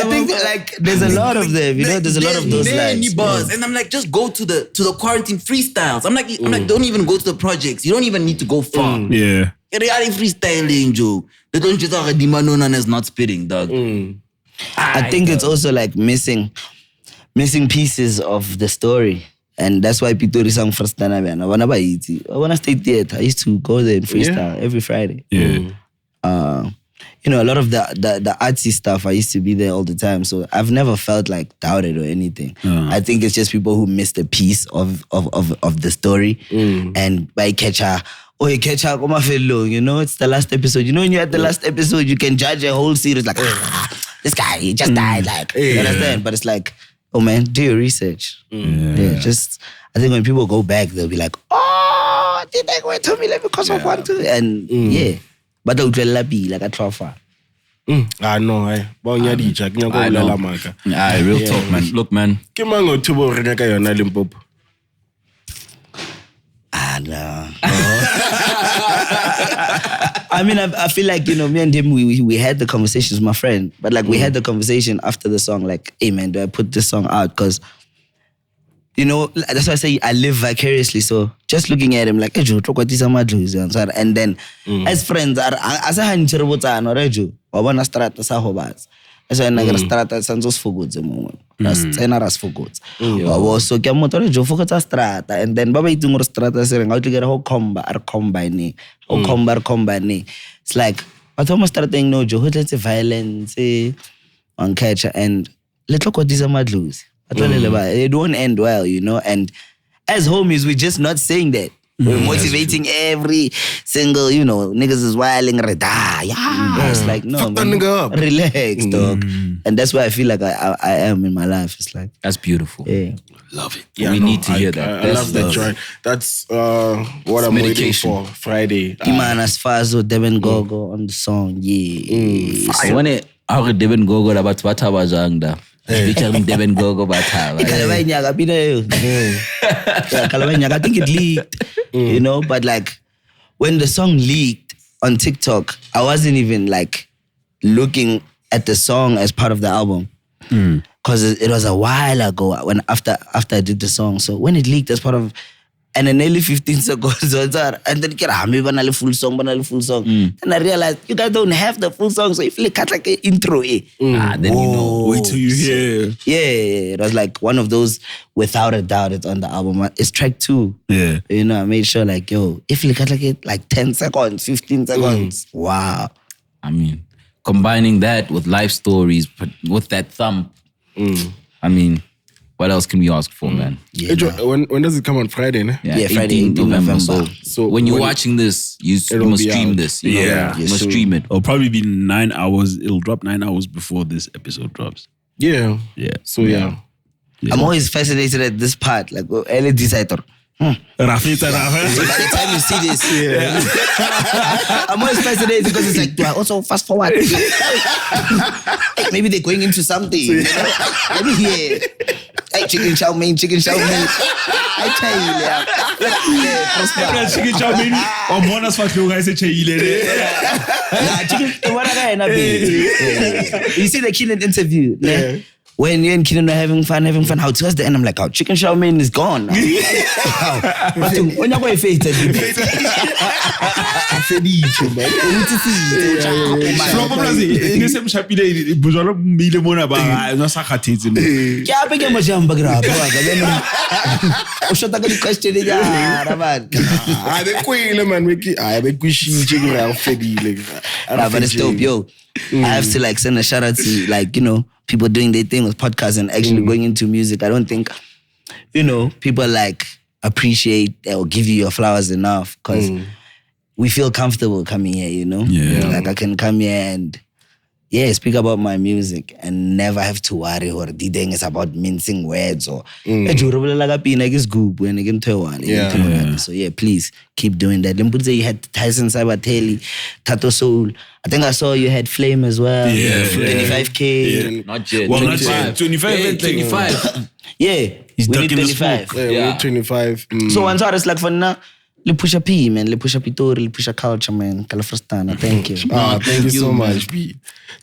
think like there's a lot of them, you know, there's a lot of those lines. Bars. And I'm like, just go to the quarantine freestyles. I'm like, don't even go to the projects. You don't even need to go far. Yeah. They are freestyling, Joe. They don't just talk Dimanonan is not spitting, dog. I think it's also like missing pieces of the story. And that's why Pitori sang first time. I wanna stay theater. I used to go there and freestyle every Friday. Yeah. You know, a lot of the artsy stuff, I used to be there all the time. So I've never felt like doubted or anything. I think it's just people who missed a piece of the story. And by catcher, you know, it's the last episode. You know, when you're at the last episode, you can judge a whole series like, this guy, he just died. Like, you understand? But it's like, oh man, do your research. Just, I think when people go back, they'll be like, oh, did they go to me because of one, two? And but they'll be like a trophy. I know. Real talk, man. Look, man. Limpopo. I mean, I feel like, you know, me and him, we had the conversations, my friend, but like we had the conversation after the song, like, hey man, do I put this song out? Because, you know, that's why I say I live vicariously. So just looking at him like, and then as friends, as a so I never started Santos for goods a moment. That's 10 hours for goods. So Gamotorejo Foca strata, and then Baba Itumor strata saying how to get a whole combine. It's like, but almost starting no Joe, let's violence on catcher and let's look what these are mad lose. It won't end well, you know. And as homies, we're just not saying that. We're motivating every single, you know, niggas is wilding. It's like, no, man, relax, dog. And that's why I feel like I am in my life. It's like, that's beautiful. Yeah. Love it. Yeah, we need to hear that. I love that joint. That's what I'm waiting for Friday. Imanas Fazo, Thebe Magugu on the song. Yeah. So when it, how Thebe Magugu about Bacardi. Featuring Thebe Magugu Bacardi. I think it leaked, you know, but like when the song leaked on TikTok, I wasn't even like looking at the song as part of the album. Because it was a while ago when after I did the song. So when it leaked as part of, and then nearly 15 seconds, and then banana full song. And I realized you guys don't have the full song, so if you cut like an intro, then you know. Wait till you hear. Yeah, it was like one of those, without a doubt, it's on the album. It's track 2. Yeah. You know, I made sure like, yo, if you cut like it like 10 seconds, 15 seconds, wow. I mean, combining that with life stories, with that thump, I mean, what else can we ask for, man? Yeah, when does it come on Friday? Ne? Yeah, Friday, 18 November. So when you're watching this, you must stream this. You know? You must stream it. It'll probably be 9 hours. It'll drop 9 hours before this episode drops. Yeah. So yeah. I'm always fascinated at this part. Like, early decider. By the time you see this, I'm always fascinated because it's like, do I also fast forward? Maybe they're going into something. You know? Let me hear. Hey, chicken chow mein. I tell you, chicken chow mein. On bonus for you guys, you see the Keenan interview. Yeah. When you and Keenan are having fun, how Thursday, and I'm like, our chicken chow mein is gone. When you're going to face it, but it's dope, yo. I have to like send a shout out to like, you know, people doing their thing with podcasts and actually going into music. I don't think, you know, people like appreciate or give you your flowers enough because we feel comfortable coming here, you know? Yeah. Like I can come here and speak about my music and never have to worry or the thing is about mincing words or so yeah, please keep doing that. Limbuze, you had Tyson Sabateli, Tato Soul. I think I saw you had Flame as well. Yeah, 25K. Yeah. Not yet. Well, 25. 25. Yeah, he's we need ducking the 25. smoke. Yeah, we need 25. So once I was like for now, le pusha P, man. Le pusha Pitori, le pusha culture, man. Kalafrastana. Thank you. Thank you so much, B.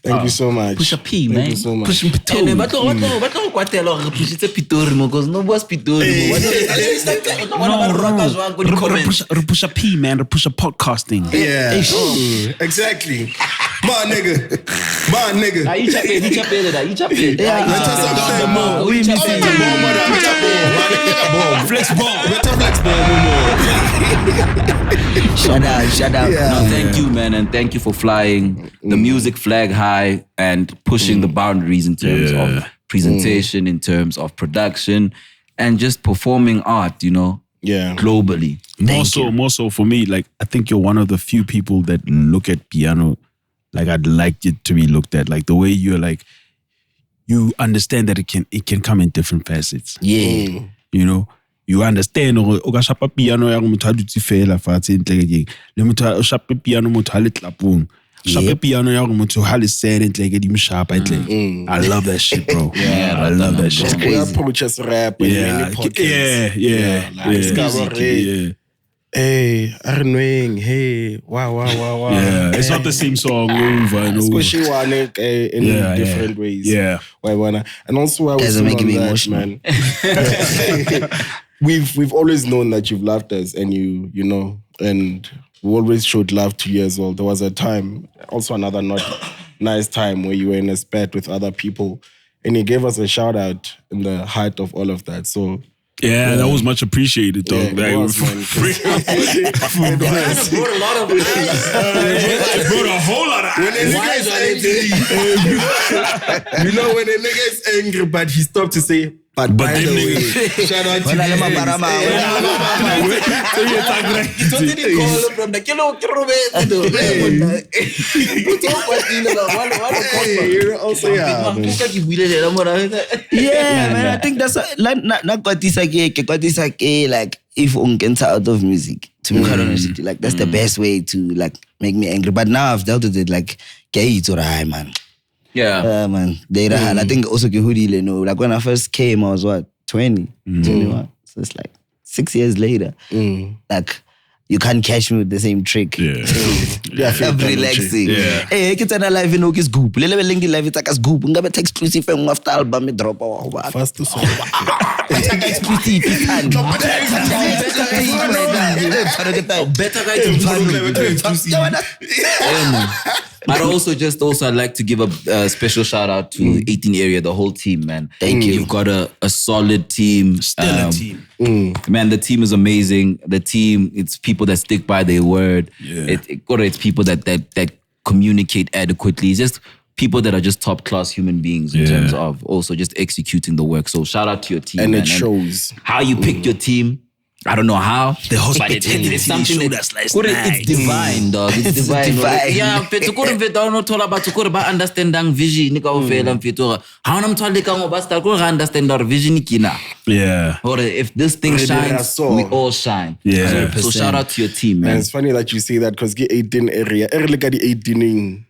Thank you so much. Push a P, man. Thank you so much. Pushing Pitori. But what tell her? Push it Pitori, because no was Pitori. Push a P, man. Push a podcasting. Yeah. Exactly. My nigga. Each up it. Flex bomb. Shout out. Yeah. No, thank you, man, and thank you for flying the music flag high and pushing the boundaries in terms of presentation, in terms of production, and just performing art, you know, globally. More so for me, like I think you're one of the few people that look at piano like I'd like it to be looked at. Like the way you're like, you understand that it can come in different facets. Yeah. You know, you understand o ka shapa piano ya motho a dutse fela fatshe ntle ke ding le motho o shape piano motho a le tlapong shape piano ya motho ha le sere ntle ke di mishap ntle. I love that shit, bro. I love that shit. We approach us rap and many podcasts. Yeah. hey, Arnwing, hey, wow. Yeah, it's not the same song over and over. Especially one in different ways. Yeah. And also, I was Doesn't make on me that, emotional. man. We've always known that you've loved us, and you know, and we always showed love to you as well. There was a time, also another not nice time, where you were in a spat with other people, and you gave us a shout out in the height of all of that. So. Yeah, that was much appreciated, dog. Yeah, it was, man. It brought a whole lot of When a nigga is angry, you know, when a nigga is angry, but he stopped to say, but by the way, shout out to you. Yeah, man. I think that's like if gets out of music, to be quite honest with you, like that's the best way to like make me angry. But now I've dealt with it like it's alright, man. Yeah. Man. I think also you know, like when I first came, I was what, 20, 21. So it's like 6 years later. Like you can't catch me with the same trick. Yeah. I'm relaxing. Yeah. Hey, it's an live in Oki's goop. Lele lingi live it's like a goop. Ngabe take exclusive and after album me drop. First to song. Exclusive. Better guy to But also I'd like to give a special shout out to 18 area, the whole team, man. Thank you. You've got a solid team. Still a team. Man, the team is amazing. The team, it's people that stick by their word. Yeah. It's people that communicate adequately. It's just people that are just top class human beings in terms of also just executing the work. So shout out to your team. And man. it shows. How you picked your team, I don't know how. The but hospitality it's something showed that, us last it's night. divine, dog. It's divine. Yeah, mfethu kuri mfethu awunothola bathu kuri ba understandang vision kaofela mfethu. Hawuna mthwali ka ngoba star kuri understand our vision kina. Yeah. Or if this thing shines, we all shine. Yeah. So shout out to your team, And man. it's funny that you say that because the 18 area, early ka di 18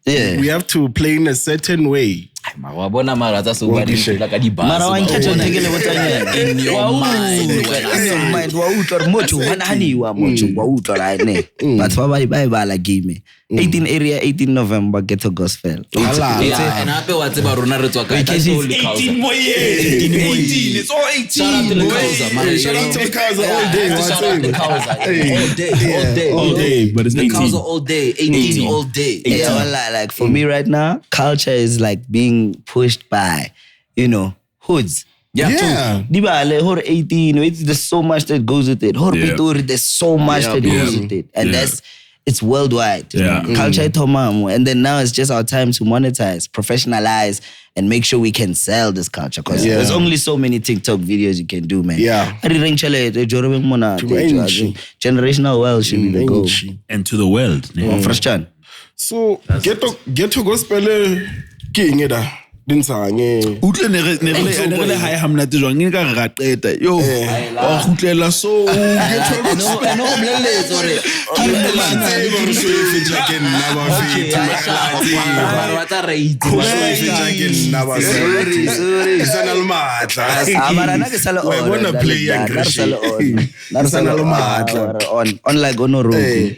Yeah. we have to play in a certain way. Wabona mara tsa What is it? like a di Mara wa nketho ntekele botanya. in your mind. In your mind wa utlwa mocho hana hani wa mocho wa utlwa la ne. But ba ba la game. 18 area 18 November Ghetto Gospel. Yeah, and hape wa tseba rona re tswa ka Because that's it's all 18 more years. 18. It's all 18. Shout out to the Causa, man. Shout out to the Causa all day. Shout out to the Causa. All day, but it's The 18. Causa all day. 18 all day. Yeah, well, like for me right now, culture is like being pushed by, you know, hoods. Yeah. Dibale, hor 18, there's so much that goes with it. Hor Yeah. Pitori, there's so much that goes with it. And it's worldwide. Yeah. Culture tomamo. And then now it's just our time to monetize, professionalize, and make sure we can sell this culture. Because there's only so many TikTok videos you can do, man. Yeah. Generational wealth should be the goal. And to the world. First John. So, Ghetto Gospel ke eng da? Dinsange. Utle ne re hae ha mnate jwang ne ka re ra qeta yo wa khutlela so No, sorry. Unlike Onoroku.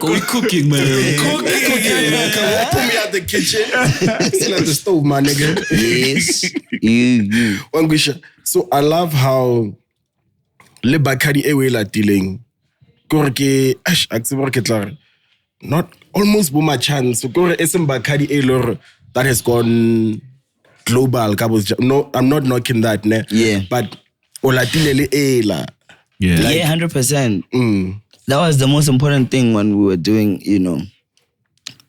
We cooking, man. Put me at the kitchen. Still at the stove, my nigga. Yes. You. Wangwisha. So I love how le Bacardi ewe la dealing. Korke ash aksibor ketlar. Not almost buma chance. So kore esem Bacardi elor that has gone global. No, I'm not knocking that, ne. Yeah. But olatile ela. yeah. Yeah, 100%. That was the most important thing when we were doing, you know,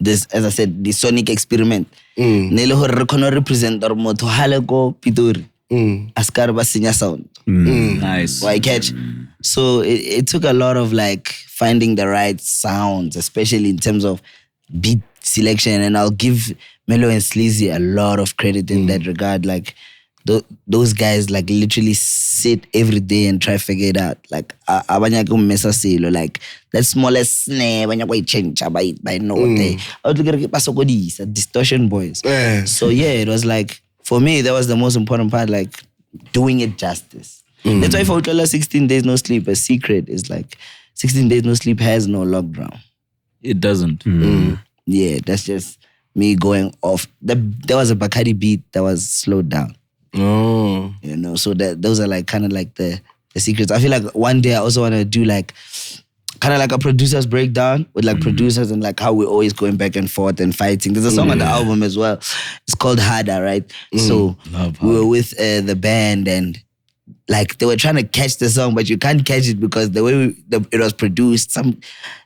this, as I said, the sonic experiment. Nele hore re khona represent or motho hale ko Pitori. Askar ba senya sound. Nice. Why catch? So it took a lot of like finding the right sounds, especially in terms of beat selection. And I'll give Melo and Sleazy a lot of credit in that regard. Like those guys like literally sit every day and try to figure it out. Like abanya ko mesa selo, like that smallest snare abanya ko change by note. Distortion boys. So yeah, it was like for me that was the most important part, like doing it justice. That's why for Utlola 16 days no sleep, a secret is like 16 days no sleep has no lockdown. It doesn't. Yeah, that's just me going off. There was a Bacardi beat that was slowed down. Oh. You know, so those are like kind of like the secrets. I feel like one day I also want to do like kind of like a producer's breakdown with like producers and like how we're always going back and forth and fighting. There's a song on the album as well. It's called Harder, right? So we were with the band and like they were trying to catch the song, but you can't catch it because the way it was produced,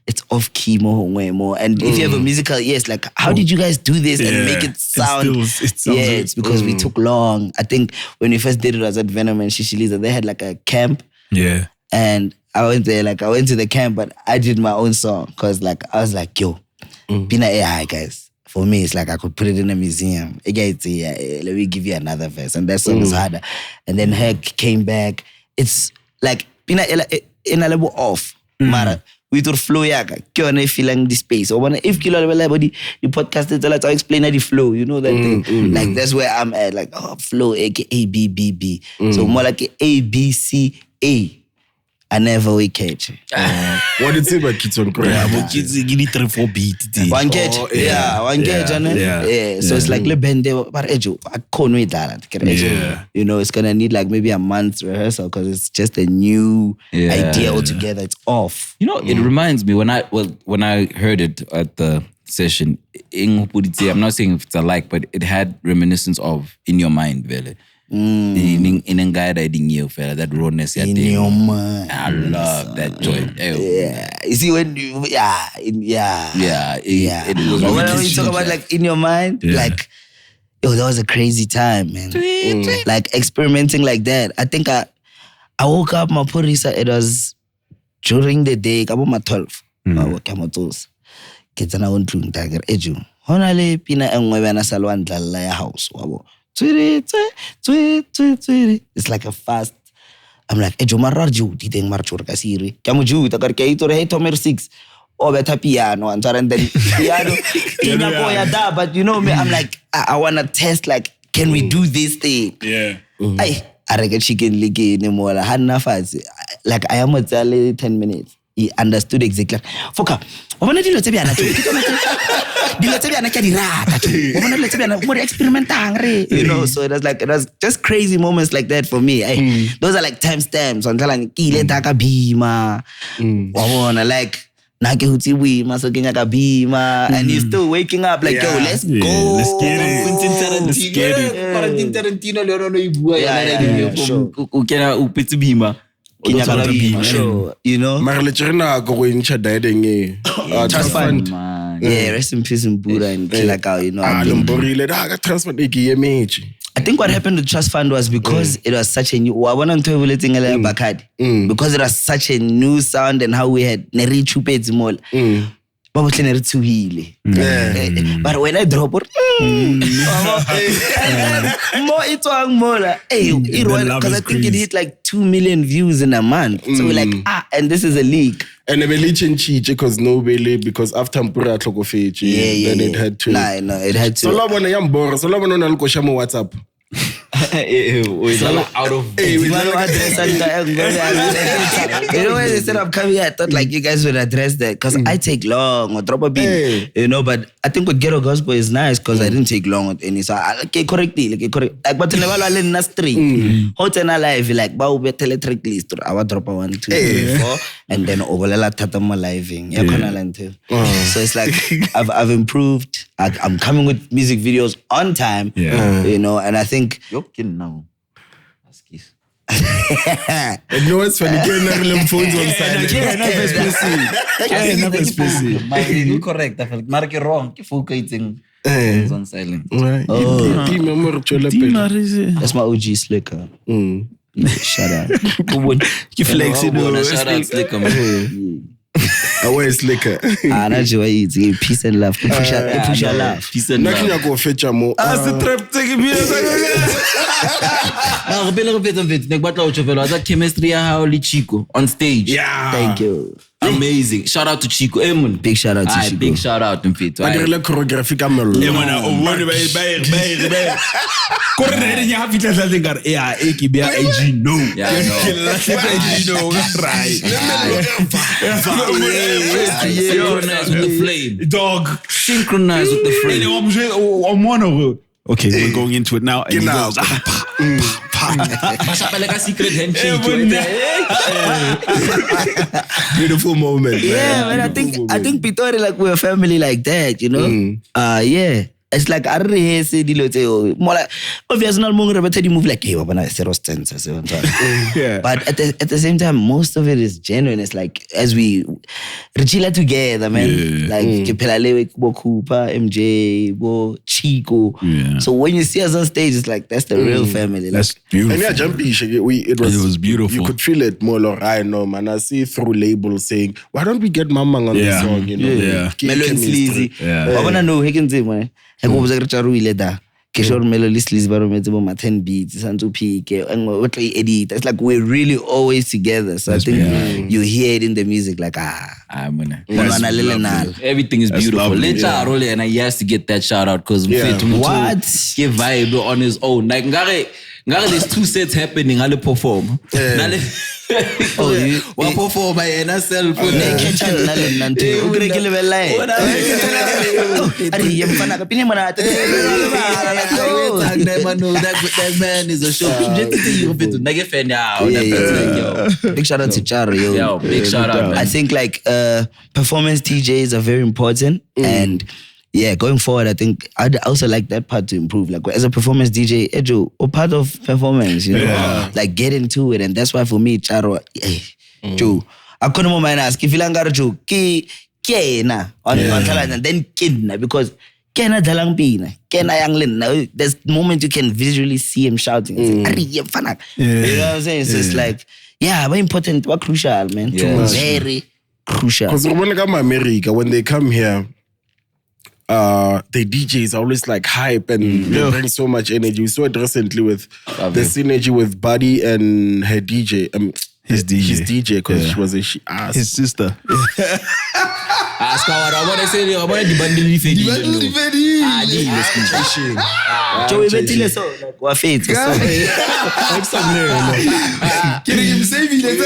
it's off key more. And if you have a musical, yes, like how did you guys do this and make it sound? It's because we took long. I think when we first did it, I was at Venom and Shishiliza. They had like a camp. Yeah. And I went there, like I went to the camp, but I did my own song because like I was like, yo, Pina AI, guys. For me, it's like I could put it in a museum. Let me give you another verse. And that song is harder. And then Heck came back. It's like, Pina in a level off. Mara, we took flow yaga. Kyo feeling the space. Or if kilo level the podcast is like, I'll explain the flow. You know that thing? Like that's where I'm at. Like, flow, aka B, B, B. So more like A, B, C, A. I never will catch. What did you say about kids on Korea? Yeah, kids give it 3-4 beat. One catch. One catch. Yeah. So it's like le bende but ejo I can't wait that. You know, it's gonna need like maybe a month's rehearsal because it's just a new idea altogether. It's off. You know, it reminds me when I heard it at the session, I'm not saying if it's alike, but it had reminiscence of In Your Mind, really. In a guy that rawness In your mind. I love that joint. Yeah. You see when you it was but when you talk about like In Your Mind, like that was a crazy time, man. Like experimenting like that. I think I woke up my porisa, it was during the day, about my 12. I woke up my toes. Kids na untung tiger eju. Honale pina engwebana salwan dlala ya house wabo. It's like a fast. I'm like, ejo mararju diteng marchur kasiri. Kamu ju takar kay ito hey tomer 6. Oh, beta piano and then piano ina ko yada. But you know me, I'm like, I wanna test like, can we do this thing? Yeah. I reckon chicken ligi ni mola hanna fast. Like I am at 10 minutes. He understood exactly. Foca, wabona dilo tse bjana tse. Dilo tse bjana ke di rata tse. Wabona dilo tse bjana mo experimentang re. You know, so it was just crazy moments like that for me. Those are like timestamps. Until ke ile ta ka bima. Wabona like na ke hutsi bima so ke nya ka bima and you're still waking up like yo, let's go. Let's get it. Quentin Tarantino le no ibua ya u kena u pitsi bima. Sure, you know. Marlechina go in Chadading. Trust fund. Yeah, rest in peace in Buddha and Kilakao, you know. I think what happened with Trust Fund was because it was such a new Bacardi. Because it was such a new sound and how we had Neri Chupets Mall. But when I drop it, because I think it hit like 2 million views in a month. So we're like, and this is a leak. And a religion cheat because nobody, because after Mpura Tlokofechi, then it had to. No, it had to. So long when I am bored, so long when I go shamo WhatsApp. Out of you know when they said I'm coming, I thought like you guys would address that because I take long or drop a beat, you know. But I think with Ghetto Gospel is nice because I didn't take long with any. So I correct. Like but never I learn na stream. Hotel alive like ba ube teletrick list. I would drop a 1, 2, 3, 4, and then overlela tata my living. So it's like I've improved. I'm coming with music videos on time, you know, and I think. Now. And no, it's funny. Getting phones on silent. You correct. I felt mark it wrong. Foca it's on silent. That's my OG Slicker. Shout out. You flexing. Shout out Slicker, man. I wear Slicker. That's why it's peace and love. Push your love. Peace and love. Nothing I go fetch more. As the trap taking me. Chemistry how Chicco on stage. Yeah. Thank you. Amazing. Shout out to Chicco. Big shout out to Chicco. Big shout out to Fito. But the choreography come Synchronize with the flame. Dog. Synchronize with the flame. Okay, we're going into it now. And he goes, Like a secret handshake. Beautiful moment. Yeah, man. I think Pitori, like, we're a family like that, you know? Yeah. It's like, I don't really say Dilo, more like, obviously, not more about you move like, hey, what about yeah. But at the same time, most of it is genuine. It's like, as we chilla together, man. Like, Kepelale, Bo Cooper, MJ, Bo Chicco. Yeah. So when you see us on stage, it's like, that's the real family. That's beautiful. And yeah, jumpy. It was beautiful. You could feel it more like, I know, man. I see through labels saying, why don't we get Mamang on the song, you know? Yeah. Melo and Sleazy. I want to know, he can say, man. I go to Tjaro ile da. Kishore Melo Sleazy baro metse bo 10 beats, santu pick, and what we edit. It's like we're really always together. So I think you hear it in the music like everything is beautiful. Let Tjaro and I has to get that shout out because what? Give vibe on his own. Like there's 2 sets happening. I'll perform. What perform by NSL for that man is a show. Big shout out to Tjaro, yo. Big shout out, man. I think like performance DJs are very important and yeah, going forward, I think I'd also like that part to improve. Like as a performance DJ, Ejo, or part of performance, you know, like get into it. And that's why for me, Tjaro, Joe, I couldn't mind ask if you langara Joe, Kena on talent and then Kidna because Kena Dalangpina, Kena Yanglin. Now there's the moment you can visually see him shouting. You know what I'm saying? So it's like, yeah, very important, but crucial, man. Very crucial. Because when they come to America, when they come here, the DJs are always like hype and they bring so much energy. We saw it recently with the synergy with Buddy and her DJ. His DJ, because she was his sister. I want to say, I want to bundle Joey Betile so like what fate. Like some Can you save me the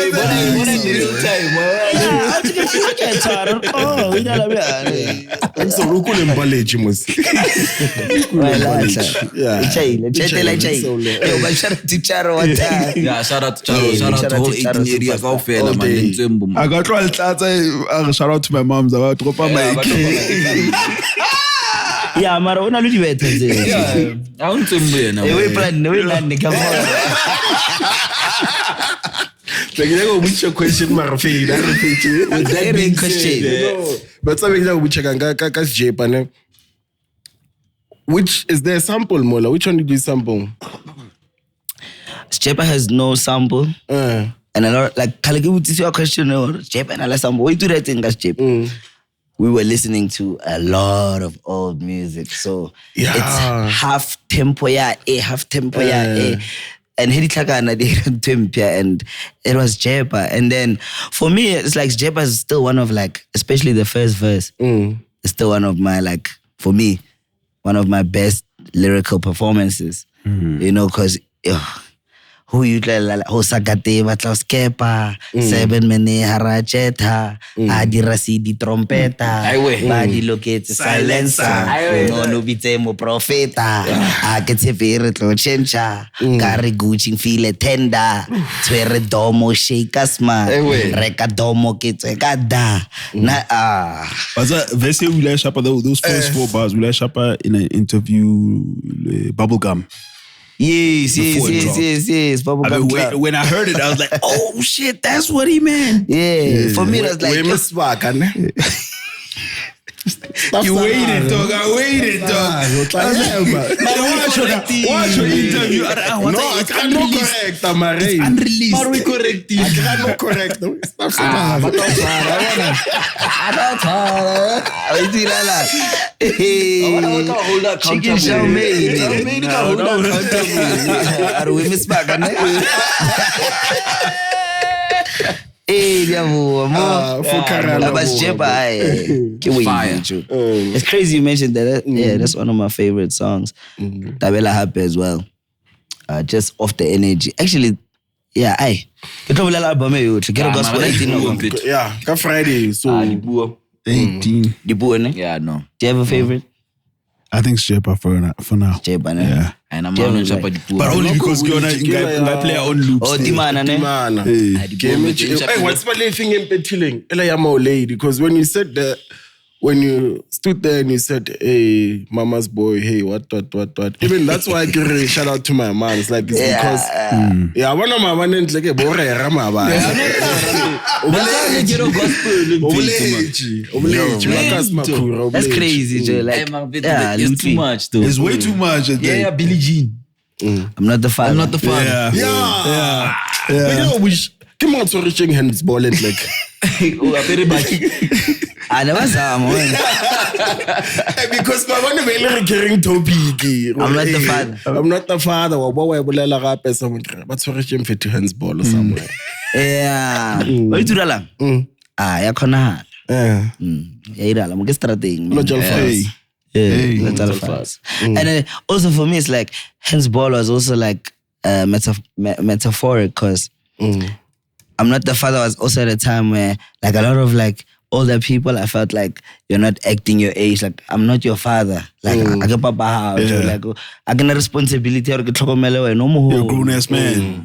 time? Oh, we got I'm so local in Baleji must. Yeah. Shout out to Tjaro one time. Yeah, shout out to Tjaro. Shout out to whole 18 area of Alfela, man. I got to shout out to my mom. I drop my yeah, mara una lu diventa yeah, I want to be now. We plan come on. Like which question mara fail that repeat with that big question. But something that we check Sjepa, which is there a sample Mola? Which one did you sample? Sjepa has no sample. And a lot like Kalagi your question or Sjepa and a sample. We do that thing as Sjepa. We were listening to a lot of old music. So it's half tempo, half tempo, And and it was Sjepa. And then for me, it's like Sjepa is still one of like, especially the first verse, it's still one of my like, for me, one of my best lyrical performances. You know, because who you like Hosagate Sjepa 7 mene haracheta adirasi di trompeta badi loketse silencer no bitse mo profeta a ke tsepere tlo chencha kare gucci feel tender tswere domo shake asma reka domo ke tseka da na was vese ula Shapa those first 4 bars ula Shapa in an interview bubblegum. Yes. When I heard it, I was like, oh shit, that's what he meant. Yeah. For me, that's like you waited, dog. I waited, dog. Watch your interview. I cannot correct, Amare. It's unreleased. How do we correct it? I cannot correct. Stop saying that. Chicken shall made. Are we miss back? Hey, It's crazy you mentioned that. Yeah, that's one of my favorite songs. Tabela Happy as well. Just off the energy. Actually, yeah, Ghetto Gospel 18. Yeah, Friday. So 18. Yeah, no. Do you have a favorite? I think Sjepa for now. Sjepa, ne? Yeah. And I'm on Shebeshkt. But only because you play on loops. Oh, Timana, ne? Hey, what's my thing in Petiling? Elayama lady, because when you said that, when you stood there and you said, hey, mama's boy, hey, what. Even that's why I give a shout out to my mom. It's like, it's because, one of my man is like a bore rama. That's crazy, Joe. Like, it's too much, though. It's way too much. Yeah, Billie Jean. I'm not the father. Yeah. But you know, come on, so reaching hands ball and like. Very much. I never saw him. Because my one very recurring topic. I'm not the father. I'm not the father. But so reaching for 2 hands ball or somewhere. Yeah. What you do lang? Ya khona. Ya ira la mo ke strategy. Not your face. And then also for me, it's like handsball was also like metaphoric because I'm not the father was also at a time where like a lot of like older people, I felt like you're not acting your age. Like I'm not your father. Like I get papa house. Like I get a responsibility or get no more. You're a grown ass man.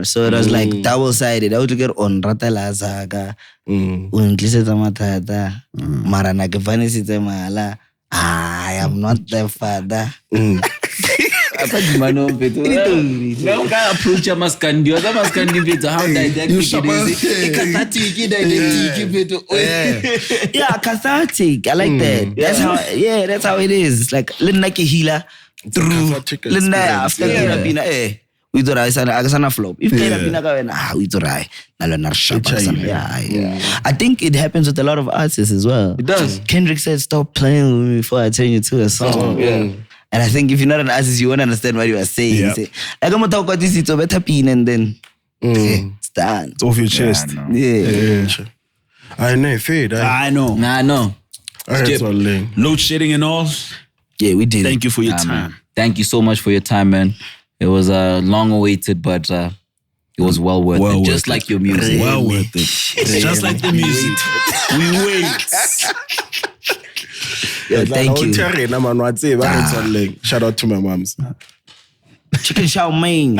So it was like double sided. I would get on ratala zaga. Unglise matata. Marana ke vanisi mala. I am not the father. Apa gimana betul? Kau kan approach maskandi, ada maskandi betul. How didactic it is? Cathartic, didactic betul. Yeah, cathartic. I like that. That's how it is. It's like lena ke healer through lena after bina we do right sana agasana flop. If kaya bina ka wena we do right. Nalona shapa sana. Yeah. I think it happens with a lot of artists as well. It does. Kendrick said, "Stop playing with me before I turn you to a song." And I think if you're not an artist, you won't understand what you are saying. Yeah. You say, I'm going to talk about this, it's a better pin, and then it's done. It's off your chest. Yeah. I know, fade. I know. Nah, no. Load shedding and all. Yeah, we did. Thank you for your time. Man. Thank you so much for your time, man. It was long awaited, but it was well worth it. Just like your music. Well worth it. Just like the music. We wait. Yeah, thank you. Shout out to my moms. Chicken chow mein.